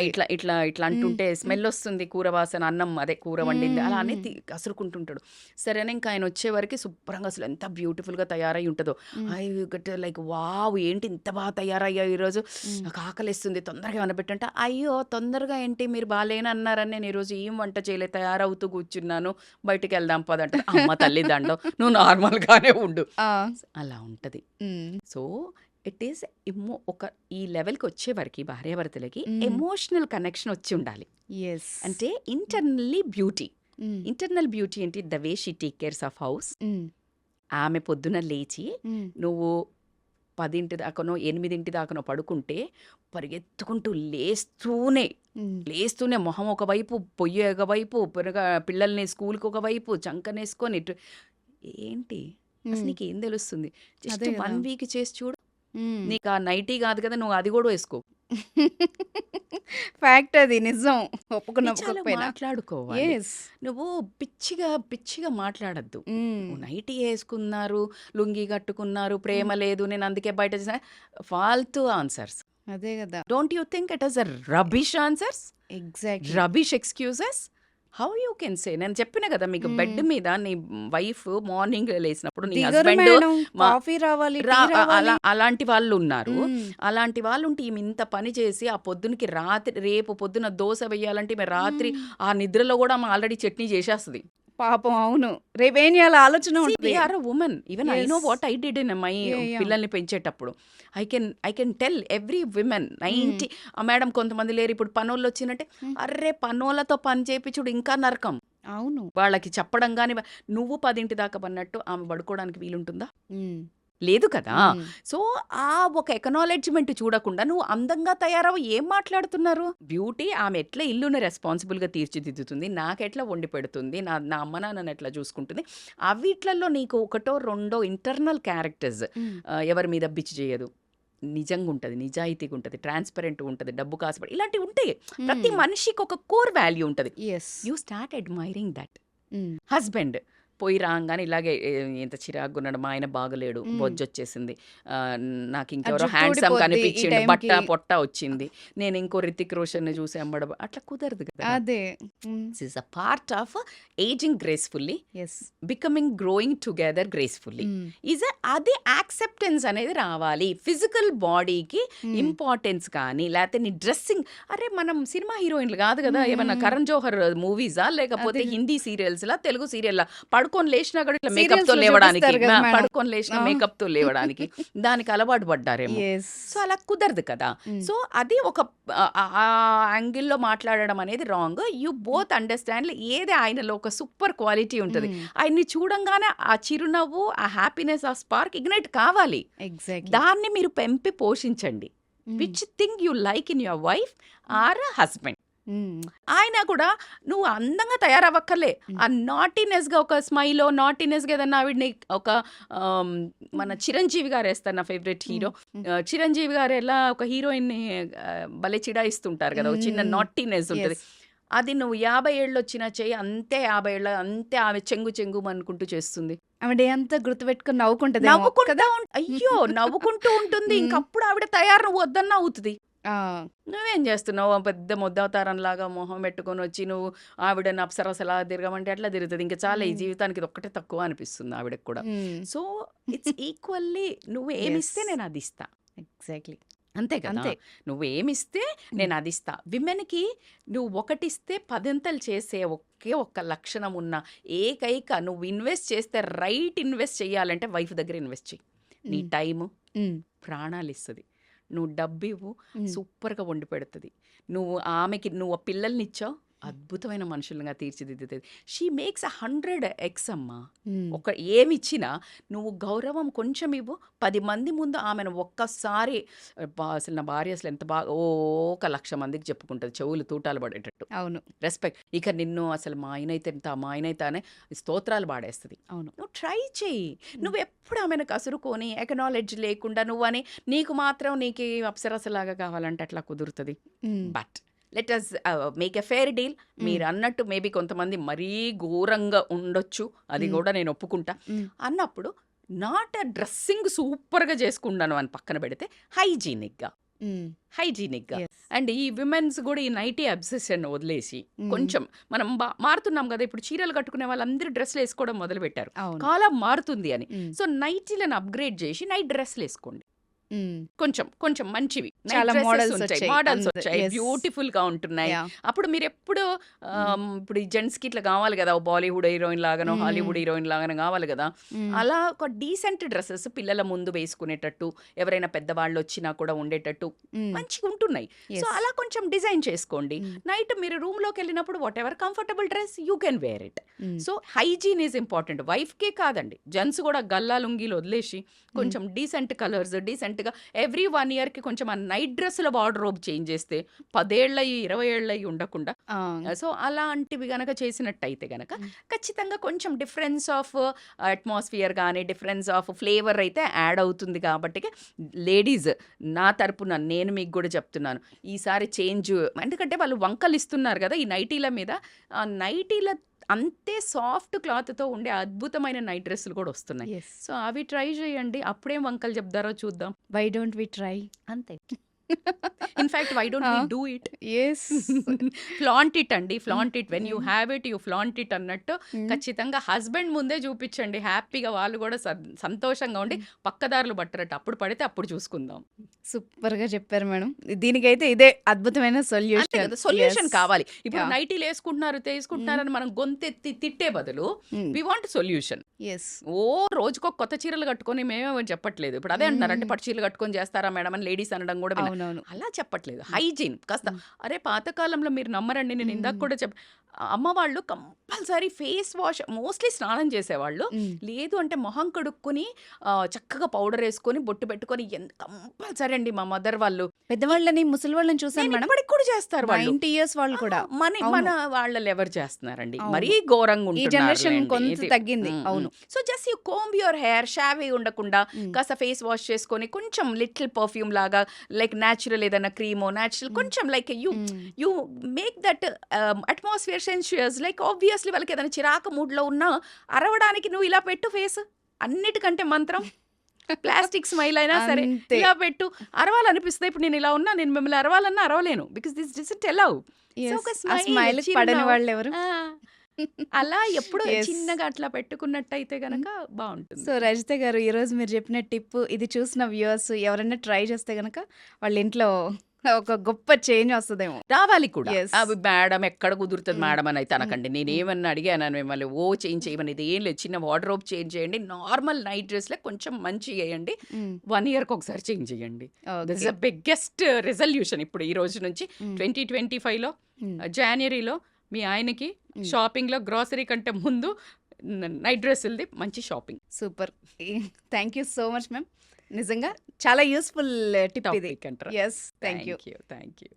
ఇట్లా ఇట్లా ఇట్లా అంటుంటే స్మెల్ వస్తుంది, కూర వాసన, అన్నం అదే కూర వండింది అలా అనేది కసురుకుంటుంటాడు. సరేనా, ఇంకా ఆయన వచ్చే వరకు శుభ్రంగా అసలు ఎంత బ్యూటిఫుల్గా తయారై ఉంటుందో, ఐ గట్ లైక్ వావ్ ఏంటి ఇంత బాగా తయారయ్యా ఈరోజు, నాకు ఆకలిస్తుంది తొందరగా ఏమన్నా పెట్టంటే, అయ్యో తొందరగా ఏంటి మీరు బాగాలేని అన్నారని నేను ఈరోజు ఏం వంట చేయలే తయారవుతూ కూర్చున్నాను, బయటికి వెళ్దాం పదంటే, అమ్మ తల్లి దండం నువ్వు నార్మల్గానే ఉండు, అలా ఉంటుంది. సో ఇట్ ఈస్ ఈ లెవెల్కి వచ్చే వరకు భార్యాభర్తలకి ఎమోషనల్ కనెక్షన్ వచ్చి ఉండాలి. అంటే ఇంటర్నల్లీ బ్యూటీ. ఇంటర్నల్ బ్యూటీ ఏంటి? The way she take cares of house. ఆమె పొద్దున లేచి నువ్వు 10 దాకానో 8 దాకానో పడుకుంటే పరిగెత్తుకుంటూ లేస్తూనే మొహం ఒకవైపు, పొయ్యి ఒకవైపు, పిల్లల్ని స్కూల్కి ఒకవైపు చంకనేసుకొని ఏంటి అసలు నీకు ఏం తెలుస్తుంది? జస్ట్ 1 వీక్ చేసి చూడు, నీకు ఆ నైటీ కాదు కదా, నువ్వు అది కూడా వేసుకో. ఫ్యాక్ట్, అది నిజం, ఒప్పుకున్నప్పుకోకపోయినా మాట్లాడుకోవాలి. నువ్వు పిచ్చిగా మాట్లాడద్దు. నైటీ వేసుకున్నారు, లుంగి కట్టుకున్నారు, ప్రేమ లేదు, నేను అందుకే బయట చేసిన ఫాల్తూ ఆన్సర్స్. అదే కదా. Don't you think it is a rubbish answers? Exactly. Rubbish excuses. How you can say? నేను చెప్పిన కదా మీకు, బెడ్ మీద నీ వైఫ్ మార్నింగ్ లేసినప్పుడు నీ హస్బెండ్ కాఫీ రావాలి, అలాంటి వాళ్ళు ఉన్నారు. అలాంటి వాళ్ళు ఉంటే ఈమె ఇంత పని చేసి ఆ పొద్దునకి రేపు పొద్దున దోశ వేయాలంటే ఈమె రాత్రి ఆ నిద్రలో కూడా ఆమె ఆల్రెడీ చట్నీ చేసేస్తుంది పాపం. అవును, రేపేం చేయాలి ఆలోచన ఉంటుంది. Or a woman. Even I know what I did in my పిల్లల్ని పెంచేటప్పుడు. I can tell every women 90 madam కొంతమంది లేరు ఇప్పుడు పనోళ్ళు వచ్చినట్టే, అర్రే పనోళ్ళతో పని చేయించుడు ఇంకా నరకం. అవును, వాళ్ళకి చెప్పడం కానీ, నువ్వు 10 దాకా పన్నట్టు ఆమె పడుకోవడానికి వీలుంటుందా? లేదు కదా. సో ఆ ఒక ఎకనాలెడ్జ్మెంట్ చూడకుండా నువ్వు అందంగా తయారవు ఏం మాట్లాడుతున్నారు? బ్యూటీ ఆమె ఎట్లా ఇల్లుని రెస్పాన్సిబుల్గా తీర్చిదిద్దుతుంది, నాకెట్లా వండి పెడుతుంది, నా అమ్మ నాన్నని ఎట్లా చూసుకుంటుంది, అవిట్లలో నీకు 1 2 ఇంటర్నల్ క్యారెక్టర్స్ ఎవరి మీద బిచ్చి చేయదు, నిజంగా ఉంటుంది, నిజాయితీగా ఉంటుంది, ట్రాన్స్పరెంట్గా ఉంటుంది, డబ్బు కాసుపడి ఇలాంటివి ఉంటాయి. ప్రతి మనిషికి ఒక కోర్ వాల్యూ ఉంటుంది. You start admiring that. Husband పోయి రాగానే ఇలాగే ఎంత చిరాకు ఉన్నాడు, మా ఆయన బాగలేడు, బొజ్జొచ్చేసింది, నాకు ఇంకెవరో హ్యాండ్సమ్ కనిపించింది, బట్ట పొట్ట వచ్చింది, నేను ఇంకో రితిక్ రోషన్ని చూసి అమ్మడం, అట్లా కుదరదు కదా. అదే is a part of ageing gracefully, becoming growing together gracefully. అది యాక్సెప్టెన్స్ అనేది రావాలి. ఫిజికల్ బాడీకి ఇంపార్టెన్స్ కానీ, లేకపోతే నీ డ్రెస్సింగ్, అరే మనం సినిమా హీరోయిన్లు కాదు కదా, ఏమన్నా కరణ్ జోహర్ మూవీసా లేకపోతే హిందీ సీరియల్స్లా, తెలుగు సీరియల్లా పడుకొని లేచినా కూడా ఇట్లా మేకప్ తో లేవడానికి దానికి అలవాటు పడ్డారేమో. సో అలా కుదరదు కదా. సో అది ఒక యాంగిల్లో మాట్లాడడం అనేది రాంగ్. యూ బోత్ అండర్స్టాండ్ ఏది ఆయనలో ఒక సూపర్ క్వాలిటీ ఉంటుంది, ఆయన్ని చూడంగానే ఆ చిరునవ్వు, ఆ హ్యాపీనెస్, ఆ స్పార్క్ ఇగ్నైట్ కావాలి. దాన్ని మీరు పెంపి పోషించండి. Which thing you like in your wife or husband. ఆయన కూడా నువ్వు అందంగా తయారవ్వక్కర్లే. ఆ నాటీనెస్‌గా ఒక స్మైలో, నాటీనెస్‌గా ఏదన్నా ఆవిడని ఒక మన 'చిరంజీవి' గారేస్తారు నా ఫేవరెట్ హీరో. 'చిరంజీవి' గారు ఎలా ఒక హీరోయిన్‌ని భలే చిడాయిస్తుంటారు కదా! ఒక చిన్న నాటీనెస్ ఉంటది. ఎస్ అది నువ్వు 50 ఏళ్ళొచ్చినా చెయ్యి అంతే 50 ఏళ్ళ అంతే ఆమె చెంగుమనుకుంటూ చేస్తుంది. ఆమె డే అంతా గుర్తుపెట్టుకుని నవ్వుకుంటదేమో నవ్వుకుంటా కదా అయ్యో! నవ్వుకుంటూ ఉంటుంది. ఇంకప్పుడు ఆవిడ తయారు నువ్వు వద్దన్నా అవుతది. ఆ, నువ్వేం చేస్తున్నావు? పెద్ద ముద్దవతారంలాగా మొహం పెట్టుకొని వచ్చి నువ్వు ఆవిడని అప్సరసలా తిరగమంటే ఎట్లా తిరుగుతది? ఇంక చాలే ఈ జీవితానికి ఇదొక్కటే తక్కువ అనిపిస్తుంది ఆవిడకి కూడా. సో, ఇట్స్ ఈక్వల్లీ నువ్వు ఏమిస్తే ఎస్ నేను అది ఇస్తా. ఎగ్జాక్ట్లీ అంతే కదా! అంతే నువ్వేమిస్తే నేను అది ఇస్తా. విమెన్‌కి నువ్వు ఒకటిస్తే పదింతలు చేసే ఒకే ఒక్క లక్షణం ఉన్న ఏకైక నువ్వు ఇన్వెస్ట్ చేస్తే రైట్ ఇన్వెస్ట్ చేయాలంటే వైఫ్ దగ్గర ఇన్వెస్ట్ చెయ్యి. నీ టైము, ప్రాణాలిస్తది. నువ్వు డబ్బివ్వు, సూపర్‌గా వండి పెడుతది. నువ్వు ఆమెకి నువ్వు పిల్లల్నిచ్చావు, అద్భుతమైన మనుషులుగా తీర్చిదిద్దుతది. షీ మేక్స్ 100x అమ్మా. ఒక ఏమిచ్చినా నువ్వు గౌరవం కొంచెం ఇవ్వు. 10 మంది ముందు ఆమెను ఒక్కసారి అసలు నా భార్య అసలు ఎంత బాగా ఒక 1,00,000 మందికి చెప్పుకుంటది చెవులు తూటాలు పడేటట్టు. అవును రెస్పెక్ట్. ఇక నిన్ను అసలు మా ఆయనైతే ఎంత, మా ఆయనైతే అనే స్తోత్రాలు పాడేస్తది. అవును నువ్వు ట్రై చెయ్యి. నువ్వెప్పుడు ఆమెను కసురుకొని ఎకనాలెడ్జ్ లేకుండా నువ్వని నీకు మాత్రం నీకు అప్సరసలాగా కావాలంటే అట్లా కుదురుతుంది. But let us make a fair deal. మీరు అన్నట్టు మేబీ కొంతమంది మరీ ఘోరంగా ఉండొచ్చు, అది కూడా నేను ఒప్పుకుంటా. అన్నప్పుడు నాట్ అ డ్రెస్సింగ్ సూపర్గా చేసుకున్నాను అని పక్కన పెడితే హైజీనిక్గా అండ్ ఈ విమెన్స్ కూడా ఈ నైటీ అబ్సెషన్ వదిలేసి కొంచెం మనం మారుతున్నాం కదా. ఇప్పుడు చీరలు కట్టుకునే వాళ్ళందరూ డ్రెస్లు వేసుకోవడం మొదలు పెట్టారు, కాలం మారుతుంది అని. సో నైటీలను అప్గ్రేడ్ చేసి నైట్ డ్రెస్లు వేసుకోండి. కొంచెం కొంచెం మంచివి చాలా మోడల్స్ మోడల్స్ వచ్చాయి. వచ్చాయి, బ్యూటిఫుల్ గా ఉంటున్నాయి. అప్పుడు మీరు ఎప్పుడు ఇప్పుడు ఈ జెంట్స్ కి ఇట్లా కావాలి కదా, బాలీవుడ్ హీరోయిన్ లాగానో హాలీవుడ్ హీరోయిన్ లాగానో కావాలి కదా. అలా ఒక డీసెంట్ డ్రెస్సెస్ పిల్లల ముందు వేసుకునేటట్టు, ఎవరైనా పెద్దవాళ్ళు వచ్చినా కూడా ఉండేటట్టు మంచిగా ఉంటున్నాయి. సో అలా కొంచెం డిజైన్ చేసుకోండి. నైట్ మీరు రూమ్ లోకి వెళ్ళినప్పుడు whatever comfortable dress you can wear it. So hygiene is important. Wife కే కాదండి, జెంట్స్ కూడా గల్లా లుంగీలు వదిలేసి కొంచెం డీసెంట్ కలర్స్, డీసెంట్ గా ఎవ్రీ 1 year కి కొంచెం ఆ నైట్ డ్రెస్సుల వార్డ్రోబ్ చేంజ్ చేస్తే 10 ఏళ్ళయి 20 ఏళ్ళయి ఉండకుండా. సో అలాంటివి గనక చేసినట్టయితే గనక ఖచ్చితంగా కొంచెం డిఫరెన్స్ ఆఫ్ అట్మాస్ఫియర్ కానీ డిఫరెన్స్ ఆఫ్ ఫ్లేవర్ అయితే యాడ్ అవుతుంది. కాబట్టి లేడీస్ నా తరపున నేను మీకు కూడా చెప్తున్నాను, ఈసారి చేంజ్. ఎందుకంటే వాళ్ళు వంకలు ఇస్తున్నారు కదా ఈ నైటీల మీద. ఆ నైటీల అంతే సాఫ్ట్ క్లాత్తో ఉండే అద్భుతమైన నైట్ డ్రెస్సులు కూడా వస్తున్నాయి. సో అవి ట్రై చేయండి, అప్పుడేం వంకలు చెప్తారో చూద్దాం. Why don't we try? అంతే. In fact why don't we do it? Yes flaunt it అండి, flaunt it. When you have it you flaunt it అన్నట్టు ఖచ్చితంగా హస్బెండ్ ముందే చూపించండి. హ్యాపీగా వాళ్ళు కూడా సంతోషంగా ఉండి పక్కదారులు పట్టరట్టు. అప్పుడు పడితే అప్పుడు చూసుకుందాం. సూపర్ గా చెప్పారు మేడం. దీనికైతే ఇదే అద్భుతమైన సొల్యూషన్. సొల్యూషన్ కావాలి. ఇప్పుడు నైటీలు వేసుకుంటున్నారు తీసుకుంటున్నారని మనం గొంతెత్తి తిట్టే బదులు వి వాంట్ సొల్యూషన్. ఓ రోజుకో కొత్త చీరలు కట్టుకొని మేమేమో చెప్పట్లేదు. ఇప్పుడు అదే అంటున్నారు, అంటే పట్టు చీరలు కట్టుకొని చేస్తారా మేడం అని లేడీస్ అనడం కూడా అలా చెప్పట్లేదు. హైజీన్ కాస్త. అరే పాతకాలంలో మీరు నమ్మరండి, నేను ఇందాక కూడా అమ్మ వాళ్ళు కంపల్సరీ ఫేస్ వాష్ మోస్ట్లీ స్నానం చేసేవాళ్ళు. లేదు అంటే మొహం కడుక్కొని చక్కగా పౌడర్ వేసుకొని బొట్టు పెట్టుకొని కంపల్సరీ అండి. మా మదర్ వాళ్ళు పెద్దవాళ్ళని ముసలి వాళ్ళని చూసాను మేడం, ఇప్పటికి కూడా చేస్తారు. 90 years వాళ్ళు కూడా. మన వాళ్ళలో ఎవరు చేస్తున్నారండి, మరీ ఘోరంగా ఈ జనరేషన్ కొంత తగ్గింది. అవును. So just you comb your hair, షావీ ఉండకుండా కాస్త ఫేస్ వాష్ చేసుకొని కొంచెం లిటిల్ పర్ఫ్యూమ్ లాగా, లైక్ న్యాచురల్ ఏదైనా క్రీమో న్యాచురల్ కొంచెం like you make that atmosphere sensuous. Like obviously వాళ్ళకి ఏదైనా చిరాకు మూడ్లో ఉన్నా అరవడానికి నువ్వు ఇలా పెట్టు ఫేస్. అన్నిటికంటే మంత్రం ప్లాస్టిక్ స్మైల్ అయినా సరే ఇలా పెట్టు, అరవాలనిపిస్తుంది. ఇప్పుడు నేను ఇలా ఉన్నా, నేను మిమ్మల్ని అరవాలన్నా అరవలేను, because this doesn't allow. Smile పడని వాళ్ళు ఎవరు? అలా ఎప్పుడు చిన్నగా అట్లా పెట్టుకున్నట్టయితే గనక బాగుంటుంది. సో రజిత గారు, ఈరోజు మీరు చెప్పిన టిప్ ఇది చూసిన వ్యూవర్స్ ఎవరైనా ట్రై చేస్తే గనక వాళ్ళ ఇంట్లో ఒక గొప్ప చేంజ్ వస్తుందేమో. రావాలి కూడా. అవి మేడం ఎక్కడ కుదురుతుంది మేడం అని అయితే అనకండి. నేను ఏమన్నా అడిగాను మిమ్మల్ని ఓ చేంజ్ చేయమని, ఇది ఏం లేదు, చిన్న వార్డ్రోబ్ చేంజ్ చేయండి, నార్మల్ నైట్ డ్రెస్లే కొంచెం మంచి వేయండి, 1 year ఒకసారి చేంజ్ చేయండి. This is the biggest resolution. ఇప్పుడు ఈ రోజు నుంచి 2025లో జనవరిలో మీ ఆయనకి షాపింగ్లో గ్రాసరీ కంటే ముందు నైట్ డ్రెస్సులది మంచి shopping. Super, thank you so much ma'am. నిజంగా చాలా యూస్ఫుల్ టిప్ ఇది. అంటారా? yes, thank you. Thank you.